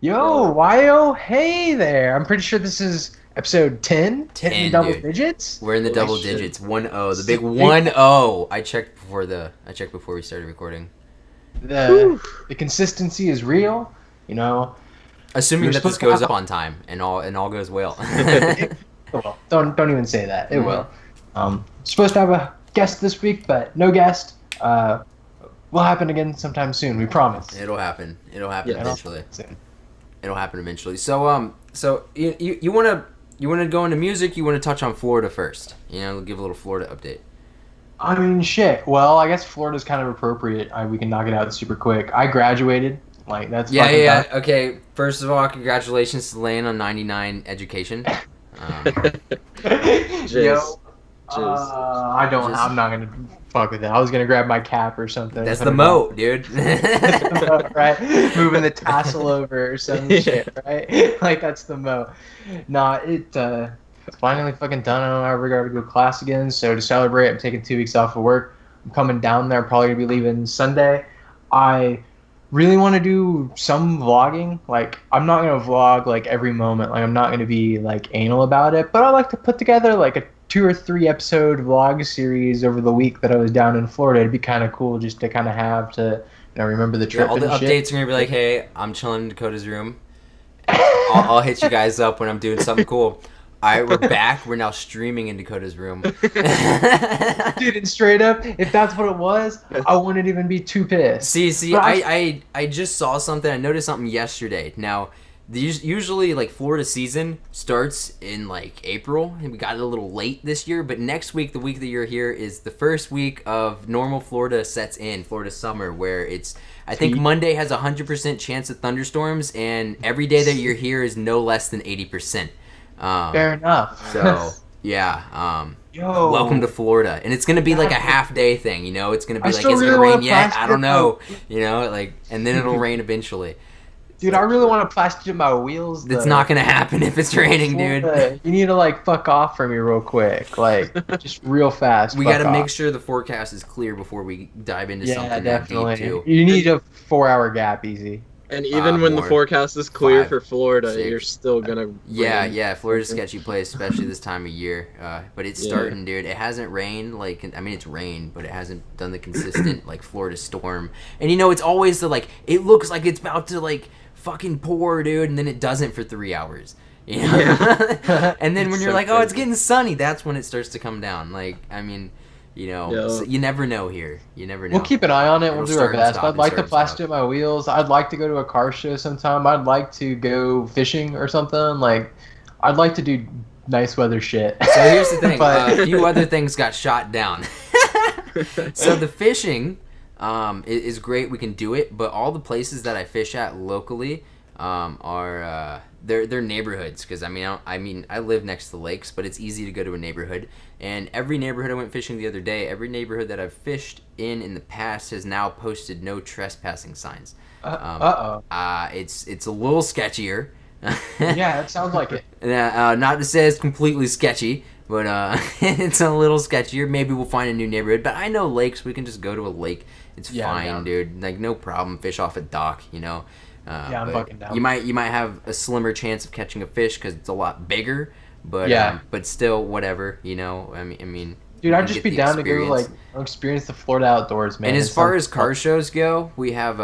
Yo, Yo, Wyo, hey there. I'm pretty sure this is episode 10, hitting the 10, double dude. digits. We're in the holy double Like, shit. digits. 1-0. The big sick. 1-0. I checked before we started recording. The Whew. the consistency is real. You know, we Assuming were that this supposed to goes have up on time and all goes well. it will. Don't even say that. It Mm. will. Supposed to have a guest this week, but no guest. Will happen again sometime soon. We promise. It'll happen. It'll happen It'll Yes. eventually. happen soon. It'll happen eventually. So you wanna go into music? You wanna touch on Florida first? Give a little Florida update. I mean, shit. Well, I guess Florida's kind of appropriate. We can knock it out super quick. I graduated. Like that's Yeah, fucking yeah, done. yeah. Okay. First of all, congratulations to Lane on 99 education. Um, Jizz. Yo, Jizz. I don't. Just- I'm not gonna fuck with it. I was gonna grab my cap or something. that's put the it on. moat, dude. That's the moat, right? Moving the tassel over or some Yeah. shit, right? Like that's the moat. Nah, it's finally fucking done. I don't ever gotta go to class again. So to celebrate, I'm taking 2 weeks off of work. I'm coming down there. Probably gonna be leaving Sunday. I really want to do some vlogging. Like I'm not gonna vlog like every moment. Like I'm not gonna be like anal about it. But I like to put together like a 2 or 3 episode vlog series over the week that I was down in Florida. It'd be kind of cool just to kind of have to remember the Yeah, trip all the and shit. updates are gonna be like, "Hey, I'm chilling in Dakota's room. I'll hit you guys up when I'm doing something cool." All right, we're back. We're now streaming in Dakota's room. Dude, and straight up, if that's what it was, I wouldn't even be too pissed. See, But I just saw something. I noticed something yesterday. Now, usually like Florida season starts in like April, and we got it a little late this year. But next week, the week that you're here, is the first week of normal Florida sets in, Florida summer, where it's. I think Sweet. Monday has a 100% chance of thunderstorms, and every day that you're here is no less than 80%. Fair enough. So yeah, Yo, welcome to Florida, and it's gonna be like a half day thing. It's gonna be I like, still is it really gonna rain wanna yet? I plaster don't know. my- Like, and then it'll rain eventually. Dude, I really want to plaster my wheels. It's though. not gonna happen if it's raining, dude. Florida, you need to like fuck off from me real quick, like just real fast. We fuck gotta make off. sure the forecast is clear before we dive into Yeah, something that definitely. deep too. You need a 4 hour gap, easy. And even when the More. forecast is clear 5, for Florida, 6. you're still gonna. Yeah, rain. yeah, Florida's a sketchy place, especially this time of year. But it's Yeah. starting, dude. It hasn't rained it's rained, but it hasn't done the consistent like Florida storm. And it's always the like it looks like it's about to like fucking pour, dude, and then it doesn't for 3 hours. Yeah. And then when It's you're so like, oh, it's crazy. getting sunny, that's when it starts to come down. Like, I mean, Yeah. so you never know here. You never know. We'll keep an eye on it. It'll We'll do our start and best. stop I'd and like start to and stop. plaster my wheels. I'd like to go to a car show sometime. I'd like to go fishing or something. Like, I'd like to do nice weather shit. So here's the thing. But- A few other things got shot down. So the fishing is great. We can do it, but all the places that I fish at locally are they're neighborhoods. Because I live next to the lakes, but it's easy to go to a neighborhood. And every neighborhood I went fishing the other day, every neighborhood that I've fished in the past has now posted no trespassing signs. Uh-oh. It's a little sketchier. Yeah, it sounds like it. Not to say it's completely sketchy, but it's a little sketchier. Maybe we'll find a new neighborhood. But I know lakes. We can just go to a lake. It's Yeah, fine, yeah. dude. Like no problem. Fish off a dock, Yeah, I'm but fucking down. You might have a slimmer chance of catching a fish because it's a lot bigger. But Yeah. but still, whatever. I mean. Dude, you I'd can just get be the down to go experience. experience the Florida outdoors, man. And as It far sounds as car shows go, we have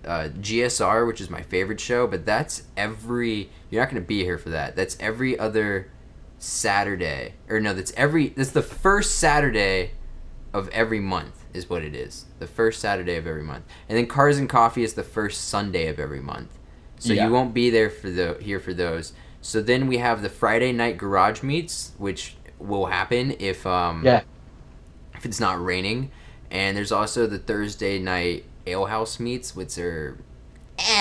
GSR, which is my favorite show, but that's you're not going to be here for that. That's every other Saturday. Or no, that's the first Saturday of every month is what it is. The first Saturday of every month. And then Cars and Coffee is the first Sunday of every month. So Yeah. you won't be there here for those. So then we have the Friday night garage meets, which will happen if Yeah. if it's not raining. And there's also the Thursday night ale house meets, which are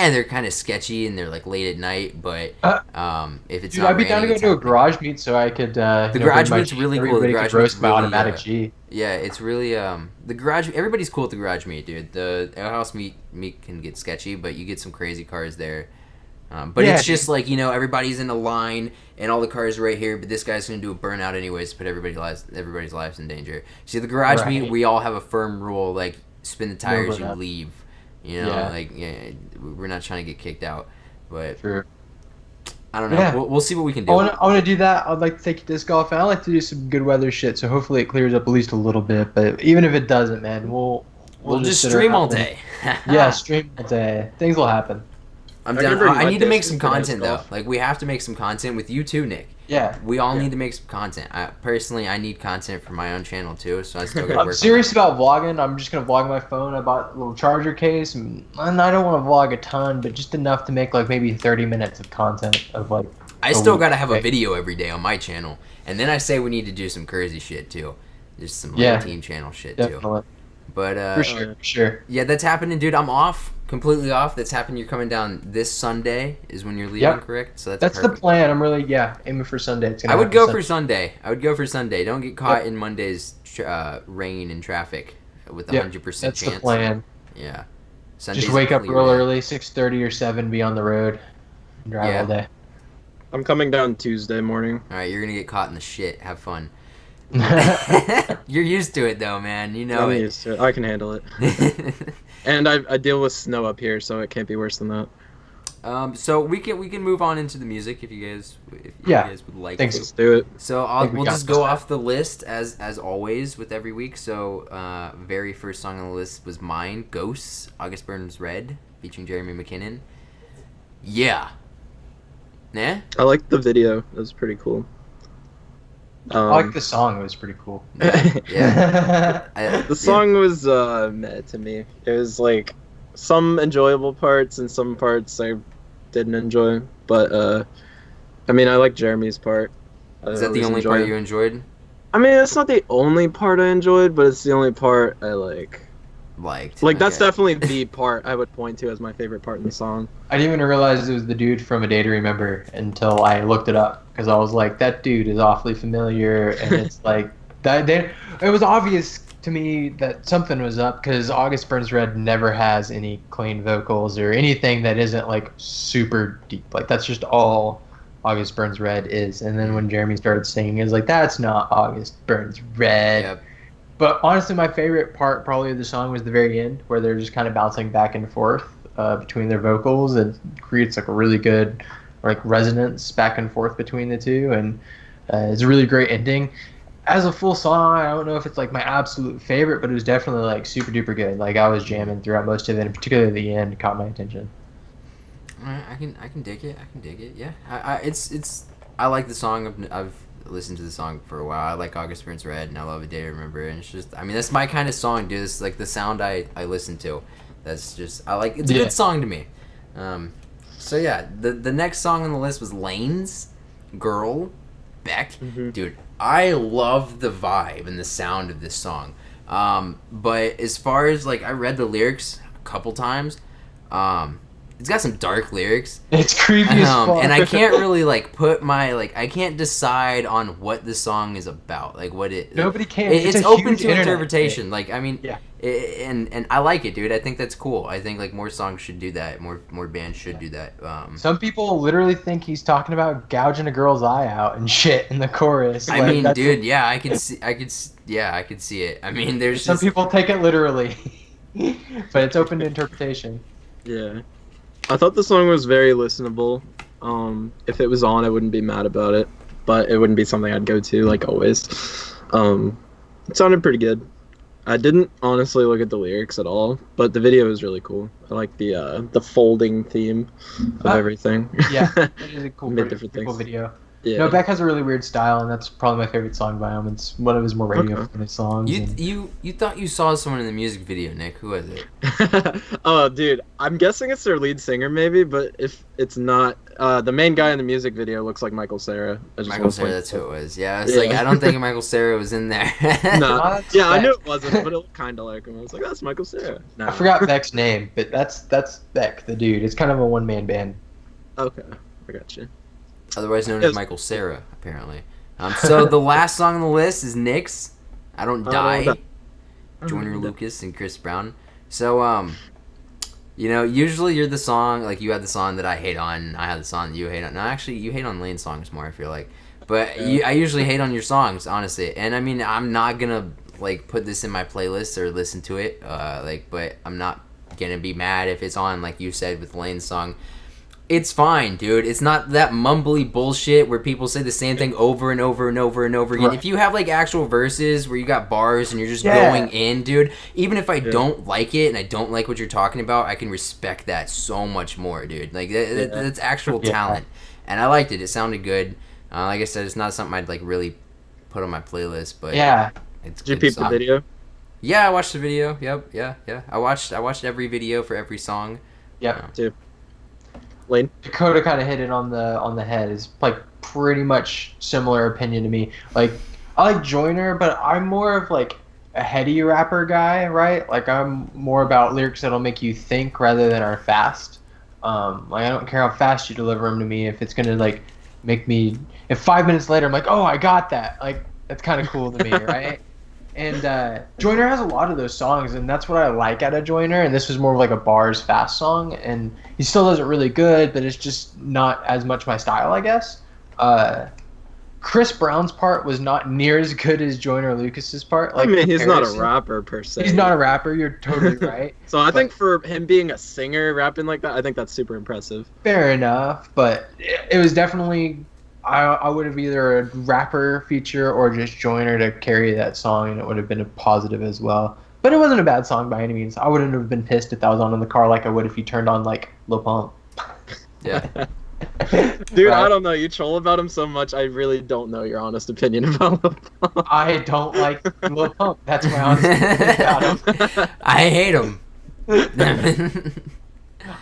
they're kind of sketchy and they're like late at night, but if it's Dude, not I'd be raining, down to go it's to a happening. garage meet so I could. The garage meet's really cool. The Everybody garage could roast meet's my really, automatic G. Yeah, it's really the garage. Everybody's cool at the garage meet, dude. The ale house meet can get sketchy, but you get some crazy cars there. But Yeah, it's just like everybody's in a line and all the cars are right here, but this guy's gonna do a burnout anyways to put everybody's lives in danger. See, the garage meet, Right. we all have a firm rule like spin the tires, you burnout. leave. Yeah. Like we're not trying to get kicked out. But Sure. I don't know. Yeah. We'll see what we can do. I want to do that. I'd like to take disc golf, and I like to do some good weather shit. So hopefully it clears up at least a little bit. But even if it doesn't, man, We'll just sit stream around all day. Yeah, stream all day. Things will happen. I'm I down. can bring I my need to make disc some for disc content though. golf. Like we have to make some content with you too, Nick. Yeah. We all Yeah. need to make some content. Personally, I need content for my own channel too, so I still gotta work I'm serious about vlogging. I'm just gonna vlog on my phone. I bought a little charger case, and I don't want to vlog a ton, but just enough to make like maybe 30 minutes of content of like. I still week. gotta have a video every day on my channel, and then I say we need to do some crazy shit too, just some like, Yeah. team channel shit Definitely. too. But For sure. For sure. yeah, that's happening, dude. I'm off, completely off. That's happening. You're coming down this Sunday is when you're leaving, Yep. correct? So That's the perfect. plan. I'm really aiming for Sunday. It's gonna I would happen go Sunday. for Sunday. I would go for Sunday. Don't get caught in Monday's rain and traffic with a Yep, 100% That's chance. the plan. Yeah. Sunday's Just wake a up clear real day. early, 6:30 or 7, be on the road, and drive Yeah. all day. I'm coming down Tuesday morning. All right, you're gonna get caught in the shit. Have fun. You're used to it though, man. You know I'm it. used to it. I can handle it. And I deal with snow up here, so it can't be worse than that. So we can move on into the music if you guys Yeah. would like Thanks. to. Let's do it. So think we we'll got just this go time. off the list as always with every week. So very first song on the list was mine, Ghosts, August Burns Red, featuring Jeremy McKinnon. Yeah. Nah? I like the video. It was pretty cool. I like the song. It was pretty cool. Yeah. The song was meh to me. It was like some enjoyable parts and some parts I didn't enjoy. But I mean, I like Jeremy's part. Is that the only part you enjoyed? I mean, it's not the only part I enjoyed, but it's the only part I like. Liked. Like that's Okay. definitely the part I would point to as my favorite part in the song. I didn't even realize it was the dude from A Day to Remember until I looked it up, because I was like, that dude is awfully familiar, and it's like that. It was obvious to me that something was up, because August Burns Red never has any clean vocals or anything that isn't like super deep. Like that's just all August Burns Red is. And then when Jeremy started singing, it was like, that's not August Burns Red. Yep. But honestly, my favorite part probably of the song was the very end, where they're just kind of bouncing back and forth between their vocals. It creates like a really good like resonance back and forth between the two, and it's a really great ending. As a full song, I don't know if it's like my absolute favorite, but it was definitely like super duper good. Like I was jamming throughout most of it, and particularly the end caught my attention. I can dig it. I can dig it. Yeah. I like the song. I've listened to the song for a while. I like August Burns Red, and I love A Day to Remember. And it's just, I mean, that's my kind of song, dude. It's like the sound I listen to. That's just, I like. It's a good song to me. So yeah, the next song on the list was Lane's Girl, Beck. Mhm. Dude, I love the vibe and the sound of this song. But as far as like, I read the lyrics a couple times. It's got some dark lyrics. It's creepy as fuck. And I can't really like put my I can't decide on what the song is about. Like what it. Nobody can. It's a open huge to internet interpretation. thing. Like I mean, Yeah. And I like it, dude. I think that's cool. I think like more songs should do that. More bands should do that. Some people literally think he's talking about gouging a girl's eye out and shit in the chorus. I Like, mean, that's- dude, yeah, I could see it. I mean, there's Some just, people take it literally, but it's open to interpretation. Yeah. I thought the song was very listenable. If it was on, I wouldn't be mad about it, but it wouldn't be something I'd go to like always. It sounded pretty good. I didn't honestly look at the lyrics at all, but the video is really cool. I like the folding theme of everything. Yeah, it is a cool, Made different cool things. video. Yeah. No, Beck has a really weird style, and that's probably my favorite song by him. It's one of his more radio-friendly songs. and- you thought you saw someone in the music video, Nick. Who was it? Oh, dude, I'm guessing it's their lead singer, maybe, but if it's not, the main guy in the music video looks like Michael Cera. Michael Cera, that's who it was. Yeah, I was like, I don't think Michael Cera was in there. No, that's yeah, I Beck. knew it wasn't, but it looked kind of like him. I was like, that's Michael Cera. No. I forgot Beck's name, but that's Beck, the dude. It's kind of a one-man band. Okay, I got you. Otherwise known Yes. as Michael Cera, apparently. So the last song on the list is Nick's I Don't Die. Joyner Lucas and Chris Brown. So, usually you're the song, like you had the song that I hate on, I had the song that you hate on. No, actually, you hate on Lane's songs more, I feel like. But I usually hate on your songs, honestly. And I mean, I'm not gonna, like, put this in my playlist or listen to it, but I'm not gonna be mad if it's on, like you said, with Lane's song. It's fine, dude. It's not that mumbly bullshit where people say the same thing over and over and over and over again. Right. If you have like actual verses where you got bars and you're just Yeah. going in, dude, even if I Yeah. don't like it and I don't like what you're talking about, I can respect that so much more, dude. Like that's actual Yeah. talent, and I liked it. It sounded good. Like I said, it's not something I'd like really put on my playlist, but Yeah. it's Did you good peep the song. video? Yeah, I watched the video. Yep, yeah. I watched every video for every song. Yep. Lane? Dakoteh kind of hit it on the head. It's like pretty much similar opinion to me. Like I like Joyner, but I'm more of like a heady rapper guy, right? Like I'm more about lyrics that'll make you think rather than are fast. Like I don't care how fast you deliver them to me. If it's gonna like make me, if 5 minutes later I'm like, oh, I got that. Like that's kind of cool to me, right? And Joyner has a lot of those songs, and that's what I like out of Joyner. And this was more of like a bars fast song, and he still does it really good, but it's just not as much my style, I guess. Chris Brown's part was not near as good as Joyner Lucas's part. I mean, he's not a comparison. rapper per se. He's not a rapper. You're totally right. So I But- think for him being a singer rapping like that, I think that's super impressive. Fair enough, but it was definitely. I would have either a rapper feature or just Joyner to carry that song, and it would have been a positive as well. But it wasn't a bad song by any means. I wouldn't have been pissed if that was on in the car like I would if you turned on like Lil Pump. Yeah. Dude, Right? I don't know. You troll about him so much. I really don't know your honest opinion about him. I don't like Lil Pump. That's my honest opinion about him. I hate him.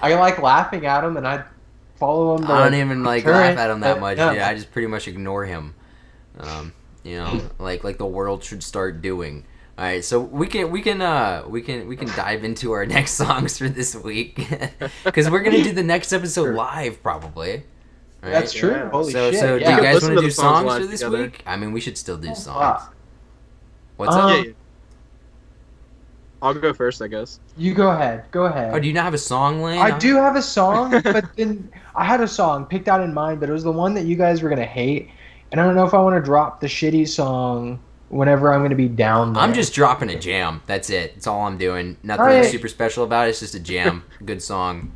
I like laughing at him, and I follow him. I don't even like turn, laugh at him that but much. no. Yeah, I just pretty much ignore him. You know, like the world should start doing. All right, so we can dive into our next songs for this week because we're gonna do the next episode Sure. live probably. Right? That's true. Yeah. Holy So shit! so do yeah. you could guys listen want to to do the songs songs live for this together. week? I mean, we should still do songs. wow. What's up? Yeah, yeah. I'll go first, I guess. You go ahead. Go ahead. Oh, do you not have a song, Lane? I do have a song, but then I had a song picked out in mind, but it was the one that you guys were gonna hate, and I don't know if I want to drop the shitty song whenever I'm gonna be down there. I'm just dropping a jam. That's it. That's all I'm doing. Nothing Alright. super special about it. It's just a jam. Good song.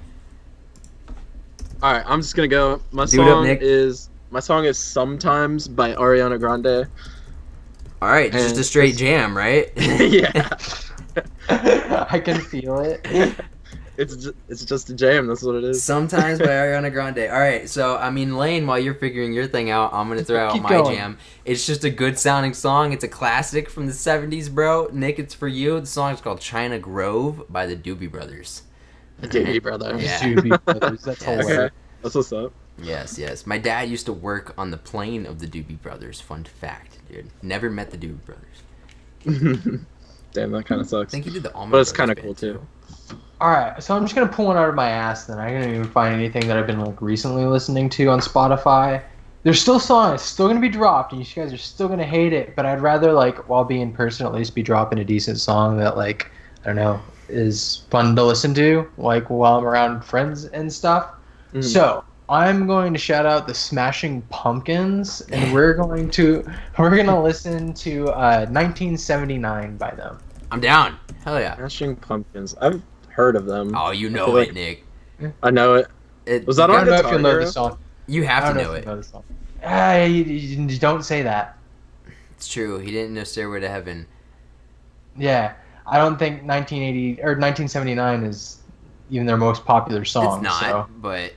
All right, I'm just gonna go. My Do it up, song Nick. is "Sometimes" by Ariana Grande. All right, just And a straight jam, right? Yeah, I can feel it. it's just a jam. That's what it is. Sometimes by Ariana Grande. All right, so I mean, Lane, while you're figuring your thing out, I'm gonna throw out Keep my going. jam. It's just a good sounding song. It's a classic from the '70s, bro. Nick, it's for you. The song is called "China Grove" by the Doobie Brothers. Dude, brother. Yeah. Doobie Brothers, that's Yeah. hilarious. Okay, that's what's up. Yes. My dad used to work on the plane of the Doobie Brothers. Fun fact, dude. Never met the Doobie Brothers. Damn, that kind of I sucks. think he did the Allman But it's Brothers kind of band, cool too. All right, so I'm just gonna pull one out of my ass. Then I didn't even find anything that I've been like recently listening to on Spotify. There's still songs still gonna be dropped, and you guys are still gonna hate it. But I'd rather like while being person at least be dropping a decent song that like I don't know is fun to listen to, like while I'm around friends and stuff. Mhm. So I'm going to shout out the Smashing Pumpkins, and we're gonna listen to 1979 by them. I'm down. Hell yeah. Smashing Pumpkins. I've heard of them. Oh, you I know feel it, like- Nick. I know it. Was that I on don't know if Guitar you'll know Hero? the song. You I have don't to know know if it. you know the song. You don't say that. It's true. He didn't know Stairway to Heaven. Yeah, I don't think 1980 or 1979 is even their most popular song. It's not, So, but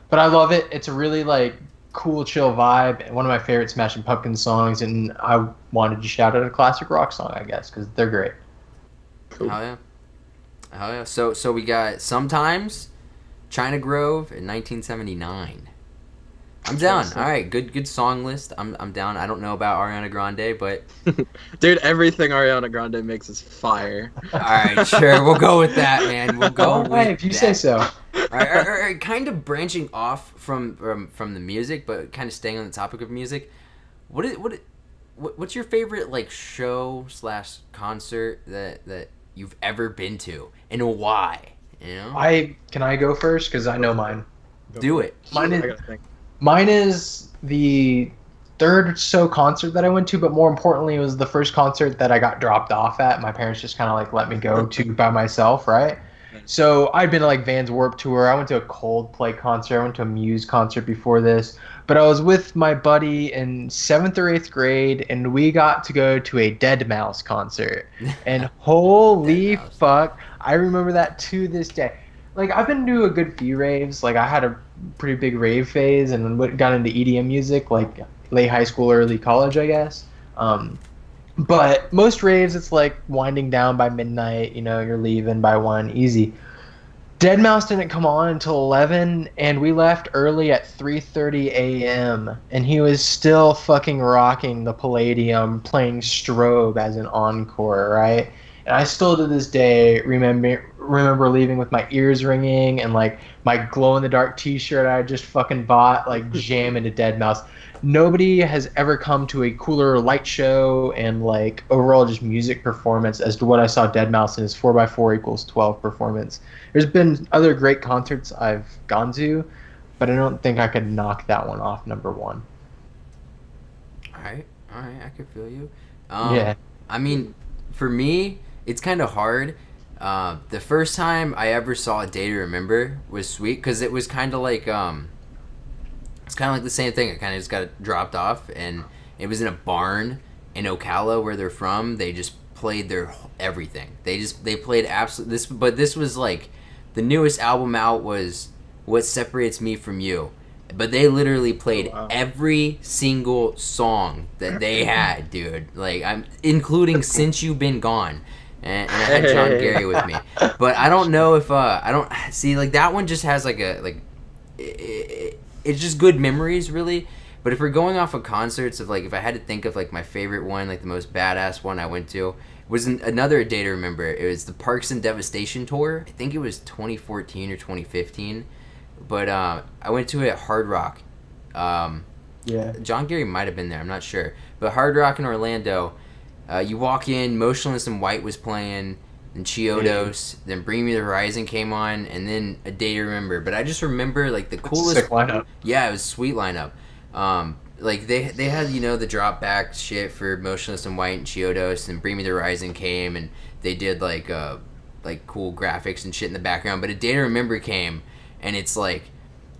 but I love it. It's a really like cool, chill vibe. And one of my favorite Smashing Pumpkins songs, and I wanted to shout out a classic rock song, I guess, because they're great. Cool. hell yeah. So we got Sometimes, China Grove, in 1979. I'm down. Awesome. All right, good song list. I'm down. I don't know about Ariana Grande, but Dude, everything Ariana Grande makes is fire. all right, sure, we'll go with that, man. We'll go with Hey, if you that. say so. All right, kind of branching off from the music, but kind of staying on the topic of music. What's your favorite like show / concert that you've ever been to, and why? You know, Can I go first? Because I know mine. do it. Mine is- I gotta think. Mine is the third or so concert that I went to, but more importantly, it was the first concert that I got dropped off at. My parents just kind of like let me go to by myself, right? So I'd been to like Vans Warped Tour. I went to a Coldplay concert. I went to a Muse concert before this. But I was with my buddy in 7th or 8th grade, and we got to go to a Dead Mouse concert. And holy Mouse. fuck, I remember that to this day. Like, I've been to a good few raves. Like, I had a pretty big rave phase and then got into EDM music, like, late high school, early college, I guess. But most raves, it's like winding down by midnight. You know, you're leaving by 1, easy. Dead Mouse didn't come on until 11, and we left early at 3:30 a.m. And he was still fucking rocking the Palladium, playing Strobe as an encore, right? And I still to this day remember leaving with my ears ringing and like my glow in the dark T-shirt I just fucking bought, like jamming to Dead Mouse. Nobody has ever come to a cooler light show and like overall just music performance as to what I saw Dead Mouse in his 4x4 = 12 performance. There's been other great concerts I've gone to, but I don't think I could knock that one off number one. All right, I can feel you. Yeah. I mean, for me, it's kind of hard. The first time I ever saw A Day to Remember was sweet because it was kind of like it's kind of like the same thing. I kind of just got dropped off, and it was in a barn in Ocala where they're from. They just played their everything. They played absolute this, but this was like the newest album out was What Separates Me From You. But they literally played every single song that they had, dude. Like including Since You've Been Gone. And I had John Gary with me. But I don't know if I don't see like that one just has like it's just good memories really. But if we're going off of concerts of like if I had to think of like my favorite one, like the most badass one I went to was another A Day to Remember. It was the Parks and Devastation tour. I think it was 2014 or 2015. But I went to it at Hard Rock. Yeah. John Gary might have been there. I'm not sure. But Hard Rock in Orlando, you walk in, Motionless in White was playing, then Chiodos, then Bring Me the Horizon came on, and then A Day to Remember. But I just remember like the coolest. Sick lineup. Yeah, it was a sweet lineup. Like they had the drop back shit for Motionless in White and Chiodos, and Bring Me the Horizon came, and they did like cool graphics and shit in the background. But A Day to Remember came. And it's like,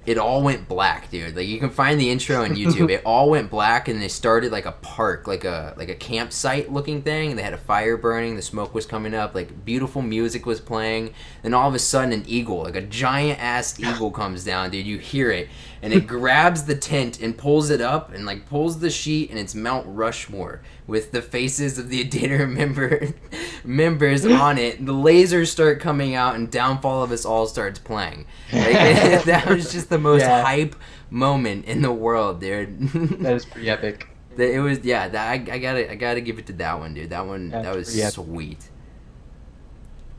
it all went black, dude. Like you can find the intro on YouTube. It all went black, and they started like a park, like a campsite looking thing. And they had a fire burning. The smoke was coming up. Like beautiful music was playing. Then all of a sudden, an eagle, like a giant ass eagle, comes down, dude. You hear it, and it grabs the tent and pulls it up, and like pulls the sheet, and it's Mount Rushmore with the faces of the A Day to Remember members on it. The lasers start coming out, and Downfall of Us All starts playing. Like, that was just the most hype moment in the world, dude. That is pretty epic. It was I gotta give it to that one, dude. That one that was sweet.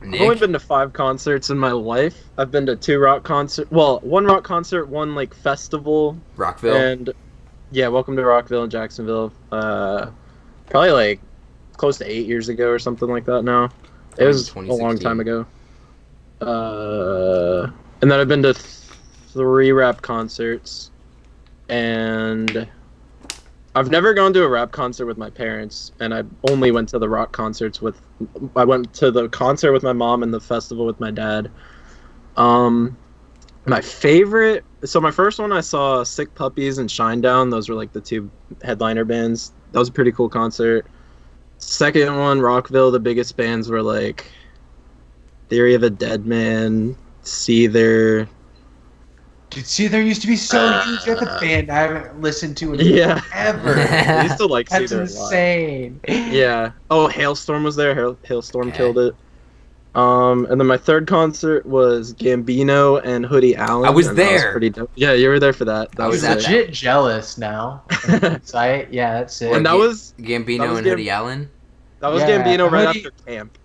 I've only been to 5 concerts in my life. I've been to 2 rock concerts. Well, 1 rock concert, 1 like festival. Rockville. And yeah, Welcome to Rockville in Jacksonville. Probably like close to 8 years ago or something like that now. It was a long time ago. And then I've been to 3 rap concerts. And I've never gone to a rap concert with my parents, and I only went to the rock concerts I went to the concert with my mom and the festival with my dad. My favorite, so my first one I saw Sick Puppies and Shinedown. Those were like the 2 headliner bands. That was a pretty cool concert. Second one, Rockville, the biggest bands were like Theory of a Dead Man, Seether. Dude, Seether used to be so huge. That's a band I haven't listened to in forever. I used to like That's Seether insane. a lot. Yeah. Oh, Hailstorm was there. Hailstorm killed it. And then my third concert was Gambino and Hoodie Allen. I was there. That was pretty dope. Yeah, you were there for that. That I was sick. Legit jealous now. Yeah, that's it. And that was Gambino and Hoodie Allen. That was Yeah, Gambino right Hoodie- after Camp.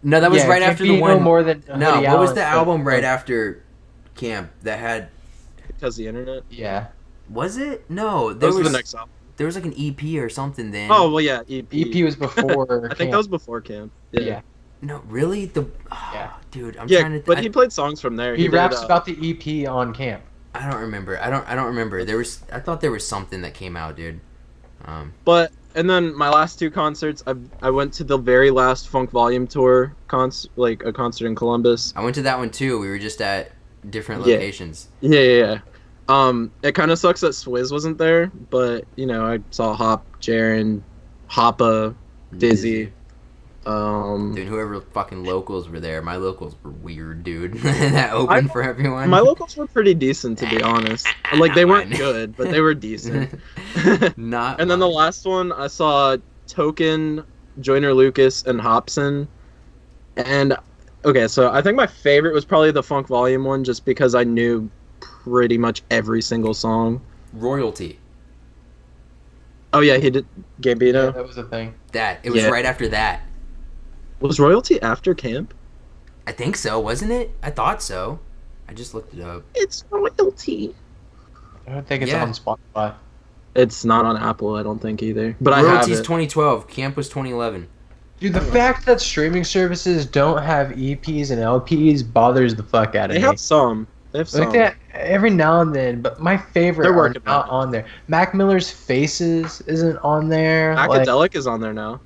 No, that was right after the Gambino one. more than No, Hoodie what was Allen, the but- album right after Camp that had? Because the internet. Yeah. Was it? No, That there was was the next album. there was like an EP or something then. Oh well, yeah. EP. EP was before. I think that was before Camp. Yeah. No, really? Yeah. Dude, I'm Yeah, trying to. but he played songs from there. He did, raps about the EP on Camp. I don't remember. I don't remember. I thought there was something that came out, dude. But And then my last two concerts, I went to the very last Funk Volume tour like a concert in Columbus. I went to that one too. We were just at different Yeah. locations. Yeah. It kind of sucks that Swizz wasn't there, but you know, I saw Hop, Jaren, Hoppa, Dizzy. Dude, whoever fucking locals were there, my locals were weird, dude. That opened for everyone. My locals were pretty decent, to be honest. Like, they weren't mine. good, but they were decent. Not. And then the mine. last one, I saw Token, Joyner Lucas, and Hobson. And, okay, so I think my favorite was probably the Funk Volume one, just because I knew pretty much every single song. Royalty. Oh, yeah, he did Gambino. Yeah, that was a thing. It was Yeah. right after that. Was Royalty after Camp? I think so, wasn't it? I thought so. I just looked it up. It's Royalty. I don't think it's Yeah. on Spotify. It's not on Apple, I don't think, either. But I have Royalty's it. 2012. Camp was 2011. Dude, the fact that streaming services don't have EPs and LPs bothers the fuck out of They me. have some. They have some. Like that every now and then, but my favorite They're are working not on it. on there. Mac Miller's Faces isn't on there. Like, Acadelic is on there now.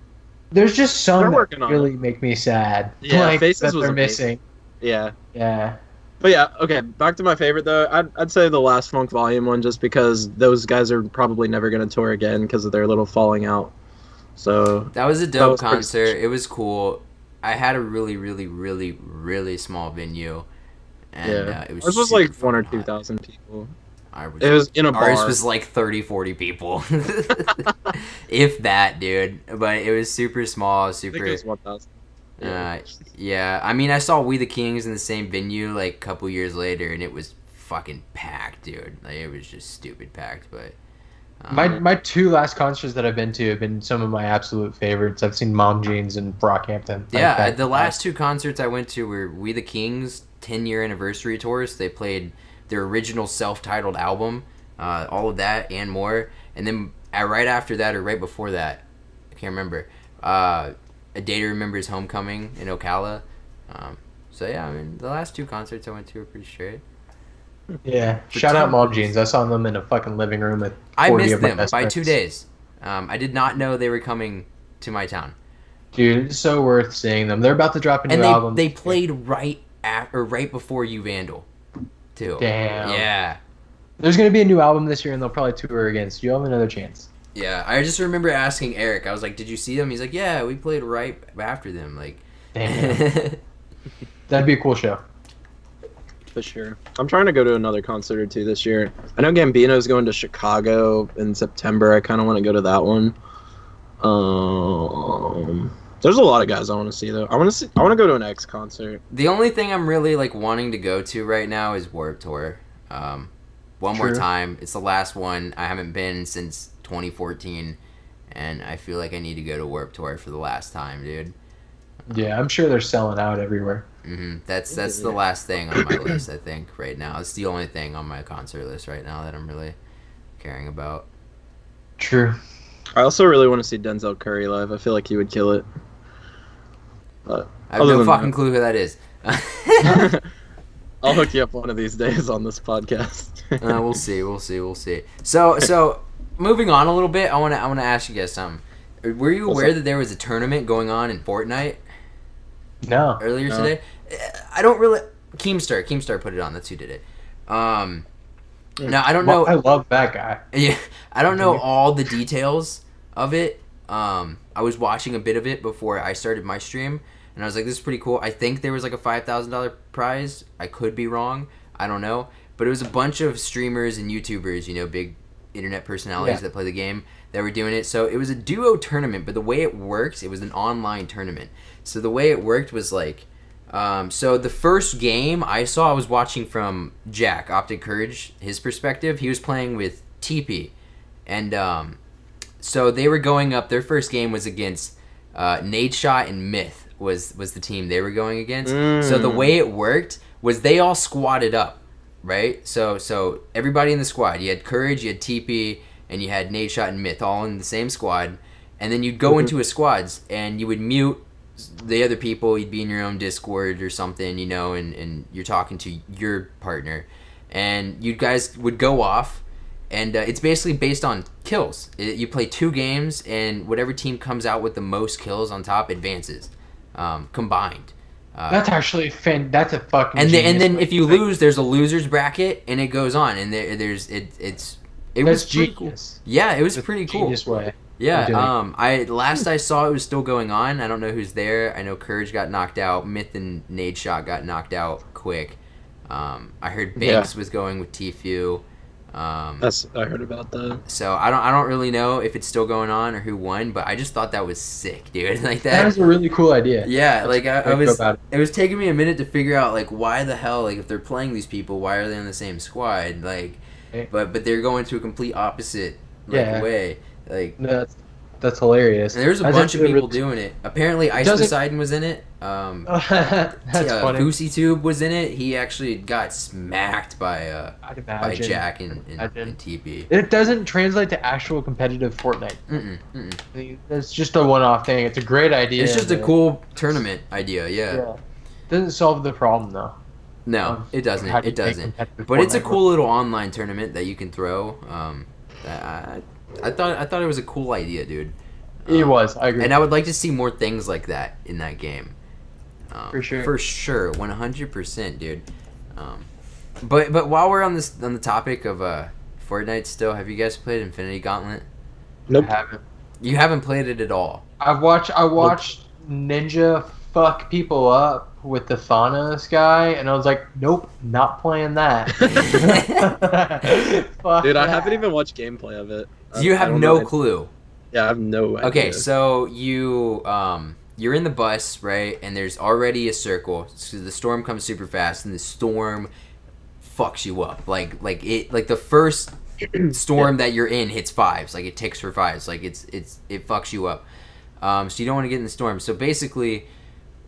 there's just They're some that working on really make me sad. Yeah, like, Faces that was they're amazing. missing. Yeah. Yeah. But yeah, okay, back to my favorite though. I'd say the last Funk Volume one, just because those guys are probably never going to tour again because of their little falling out. So That was a dope was pretty concert. special. It was cool. I had a really, really, really, really small venue. And yeah, it was ours was super like 1 or fucking hot. 2,000 people. I was, It was in a bar. Ours was like 30, 40 people. If that, dude. But it was super small, I think super... it was 1,000. Yeah, I mean, I saw We the Kings in the same venue like a couple years later, and it was fucking packed, dude. Like, it was just stupid packed, but... My two last concerts that I've been to have been some of my absolute favorites. I've seen Mom Jeans and Brockhampton. Yeah, the last two concerts I went to were We the Kings 10-year anniversary tours. They played their original self-titled album, all of that and more. And then right after that, or right before that, I can't remember, A Day to Remember is Homecoming in Ocala. So yeah, I mean, the last two concerts I went to were pretty straight. Yeah, shout out Mom Jeans. I saw them in a fucking living room with 40 I missed of my them best by friends. 2 days. I did not know they were coming to my town. Dude, it's so worth seeing them. They're about to drop a new And album. they played right before You Vandal, too. Damn. Yeah. There's gonna be a new album this year, and they'll probably tour again. So you have another chance. Yeah, I just remember asking Eric. I was like, "Did you see them?" He's like, "Yeah, we played right after them." Like, Damn. That'd be a cool show. For sure. I'm trying to go to another concert or two this year. I know Gambino's going to Chicago in September. I kind of want to go to that one. There's a lot of guys I want to see though. I want to go to an X concert. the only thing I'm really like wanting to go to right now is Warped Tour. One more True. time. It's the last one. I haven't been since 2014, and I feel like I need to go to Warped Tour for the last time, dude. Yeah, I'm sure they're selling out everywhere. That's the last thing on my list. I think right now it's the only thing on my concert list right now that I'm really caring about. True. I also really want to see Denzel Curry live. I feel like he would kill it. But I have other no than fucking clue who that is. I'll hook you up one of these days on this podcast. We'll see. So moving on a little bit, I want to ask you guys something. Were you What's aware up? that there was a tournament going on in Fortnite No. earlier No. today? I don't really. Keemstar put it on. That's who did it. Now I don't know. Well, I love that guy. Yeah, I don't know all the details of it. I was watching a bit of it before I started my stream, and I was like, "This is pretty cool." I think there was like a $5,000 prize. I could be wrong. I don't know, but it was a bunch of streamers and YouTubers, big internet personalities Yeah. that play the game that were doing it. So it was a duo tournament, but the way it worked, it was an online tournament. So the way it worked was like, so the first game I saw, I was watching from Jack, Optic Courage, his perspective. He was playing with TP. And so they were going up. Their first game was against Nade Shot and Myth was the team they were going against. So the way it worked was they all squatted up, right? So everybody in the squad, you had Courage, you had TP, and you had Nade Shot and Myth all in the same squad. And then you'd go into a squads and you would mute the other people. You'd be in your own Discord or something, and you're talking to your partner. And you guys would go off and it's basically based on kills. You play 2 games, and whatever team comes out with the most kills on top advances, combined. That's actually that's a fucking. And genius then way if to you think. lose, there's a losers bracket, and it goes on, and it That's was pretty cool. genius. Yeah, it was That's pretty a cool. Genius way. Yeah, You're doing last I saw it was still going on. I don't know who's there. I know Courage got knocked out. Myth and Nade Shot got knocked out quick. I heard Banks was going with Tfue. I heard about that. So I don't really know if it's still going on or who won, but I just thought that was sick, dude. Like That is a really cool idea. Yeah, That's like a I great way to was. go about It was taking me a minute to figure out like why the hell, like if they're playing these people, why are they on the same squad? Like, but they're going to a complete opposite way. Like No, that's hilarious. and there's a bunch of people doing it. Apparently, Ice doesn't- Poseidon was in it. That's funny. Fousey Tube was in it. He actually got smacked by I'd imagine. Jack and Imagine. TP. It doesn't translate to actual competitive Fortnite. Mm-mm. I mean, it's just a one-off thing. It's a great idea. It's just a but- cool tournament idea. Yeah. Doesn't solve the problem though. No, it doesn't. How to It make doesn't. competitive But it's a Fortnite cool little online tournament that you can throw. I thought it was a cool idea, dude. It was. I agree. And I would like to see more things like that in that game. For sure. For sure, 100%, dude. But while we're on the topic of Fortnite, still, have you guys played Infinity Gauntlet? Nope. I haven't. You haven't played it at all. I watched Ninja fuck people up with the Thanos guy, and I was like, nope, not playing that. Fuck Dude, I that. haven't even watched gameplay of it. You I have don't no know. clue. Yeah, I have no idea. Okay, so you're in the bus, right? And there's already a circle. So the storm comes super fast, and the storm fucks you up. Like the first storm that you're in hits 5s. Like it ticks for 5s. Like it fucks you up. So you don't want to get in the storm. So basically,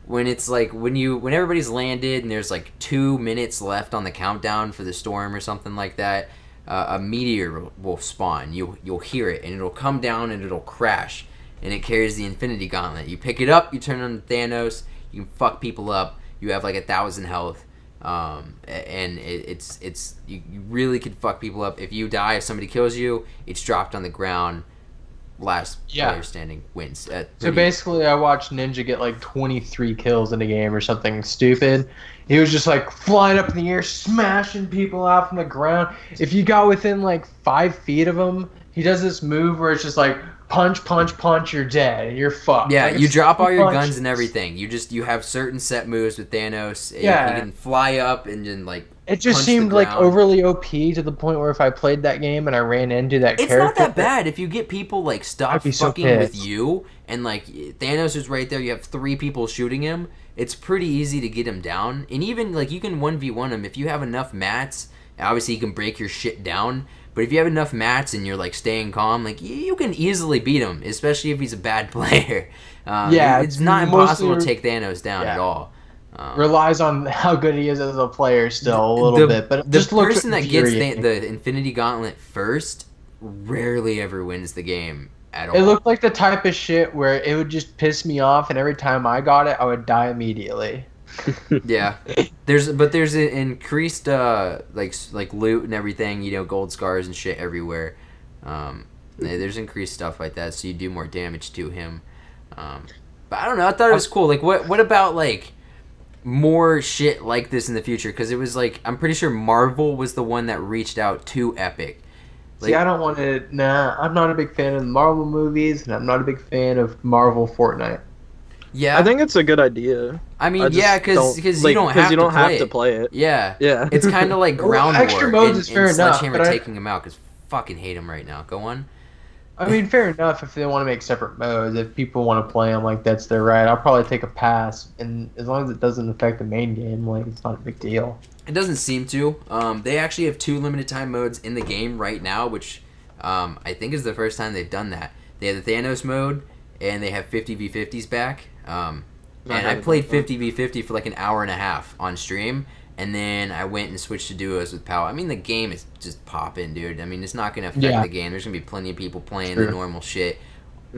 when it's like when everybody's landed and there's like 2 minutes left on the countdown for the storm or something like that, a meteor will spawn. You'll hear it, and it'll come down and it'll crash, and it carries the Infinity Gauntlet. You pick it up, you turn on Thanos, you can fuck people up. You have like 1,000 health, and it's you really can fuck people up. If you die, if somebody kills you, it's dropped on the ground. Last player standing wins. So basically, I watched Ninja get like 23 kills in a game or something stupid. He was just like flying up in the air, smashing people out from the ground. If you got within like 5 feet of him, he does this move where it's just like punch, punch, punch, you're dead, you're fucked. Yeah, like, you it's drop all your punch. guns and everything. You have certain set moves with Thanos. Yeah. He can fly up and then like. It just punch the seemed like ground. overly OP to the point where if I played that game and I ran into that It's character, not that bad if you get people like stop I'd be so fucking with pissed. you and like Thanos is right there. You have 3 people shooting him. It's pretty easy to get him down, and even like you can 1v1 him if you have enough mats. Obviously, you can break your shit down, but if you have enough mats and you're like staying calm, like you can easily beat him, especially if he's a bad player. It's not impossible to take Thanos down at all. Relies on how good he is as a player still a little bit, but the just looks person that gets infuriating. the Infinity Gauntlet first rarely ever wins the game at all. It looked like the type of shit where it would just piss me off, and every time I got it, I would die immediately. Yeah, there's an increased like loot and everything, gold scars and shit everywhere. There's increased stuff like that, so you do more damage to him. But I don't know, I thought it was cool. Like what about like more shit like this in the future? Because it was like I'm pretty sure Marvel was the one that reached out to Epic. See, I don't want to. Nah, I'm not a big fan of the Marvel movies, and I'm not a big fan of Marvel Fortnite. Yeah, I think it's a good idea. I mean, I just yeah, because you don't have to play it. Yeah, Yeah. it's kind of like Ground Well, extra War modes and, is fair and enough, Sledgehammer but I- taking him out because fucking hate him right now. Go on. I mean, fair enough if they want to make separate modes. If people want to play them, like that's their right. I'll probably take a pass, and as long as it doesn't affect the main game, like it's not a big deal. It doesn't seem to. They actually have 2 limited time modes in the game right now, which I think is the first time they've done that. They have the Thanos mode, and they have 50v50s back. And I played 50v50 for like an hour and a half on stream, and then I went and switched to duos with Pal. I mean, the game is just popping, dude. I mean, it's not going to affect the game. There's going to be plenty of people playing the normal shit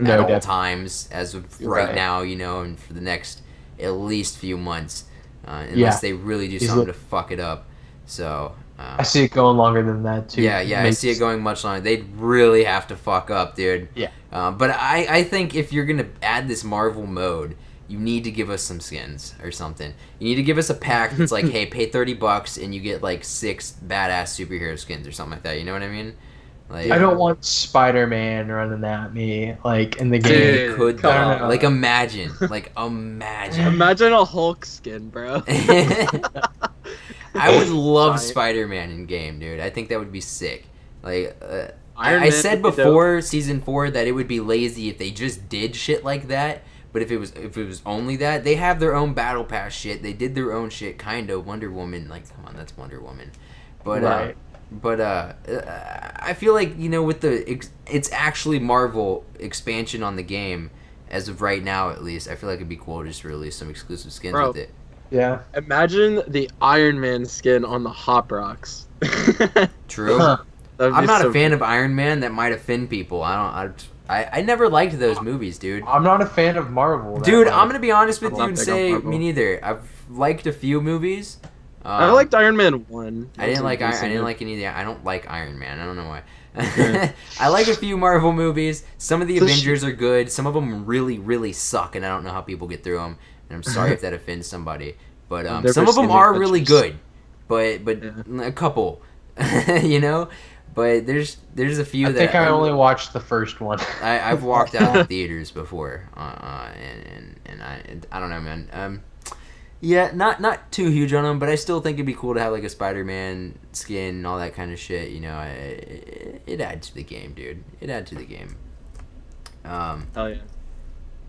at all times as of right now, and for the next at least few months, unless they really do something to fuck it up. So, I see it going longer than that too. Yeah, I see it going much longer. They'd really have to fuck up, dude. Yeah. But I think if you're gonna add this Marvel mode, you need to give us some skins or something. You need to give us a pack that's like, hey, pay $30 and you get like 6 badass superhero skins or something like that. You know what I mean? Like, I don't want Spider-Man running at me like in the game. Dude, you could come though. on. Like imagine Imagine a Hulk skin, bro. I would love Giant. Spider-Man in game, dude. I think that would be sick. Like Iron I Man said would be before season 4 that it would be lazy if they just did shit like that. But if it was only that, they have their own battle pass shit. They did their own shit, kind of. Wonder Woman, like, come on, that's Wonder Woman. But Right. I feel like, you know, with it's actually Marvel expansion on the game as of right now, at least. I feel like it'd be cool to just release some exclusive skins Bro. with it. Yeah. Imagine the Iron Man skin on the Hop Rocks. True. Huh. That'd be I'm not so a fan of Iron Man. That might offend people. I never liked those movies, dude. I'm not a fan of Marvel. that Dude, much. I'm gonna be honest with I'm you not and big on say Marvel. me neither. I've liked a few movies. I liked Iron Man 1. I didn't like I didn't like any of the. I don't like Iron Man. I don't know why. I like a few Marvel movies. Some of the So Avengers are good. Some of them really, really suck, and I don't know how people get through them. And I'm sorry if that offends somebody. But They're some of them Christina are really Adventures. good. But a couple, you know. But there's a few I that think I only watched the first one. I've walked out of theaters before, and I don't know, man. Yeah, not too huge on them, but I still think it'd be cool to have like a Spider-Man skin and all that kind of shit. You know, it adds to the game, dude. It adds to the game. Hell yeah.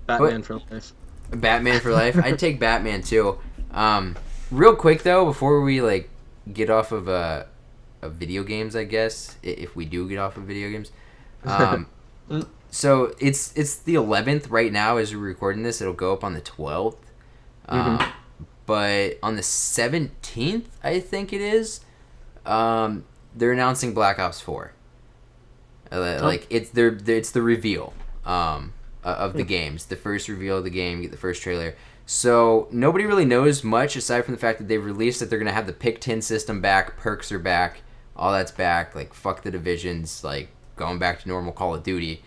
Batman for life. Batman for life. I'd take Batman too. Real quick though, before we like get off of video games, I guess if we do get off of video games. So it's the 11th right now as we're recording this. It'll go up on the 12th. But on the 17th, I think it is, they're announcing Black Ops 4. Like it's the reveal of the games, the first reveal of the game, get the first trailer. So nobody really knows much aside from the fact that they've released that they're gonna have the pick 10 system back, perks are back, all that's back. Like fuck the divisions, like going back to normal Call of Duty.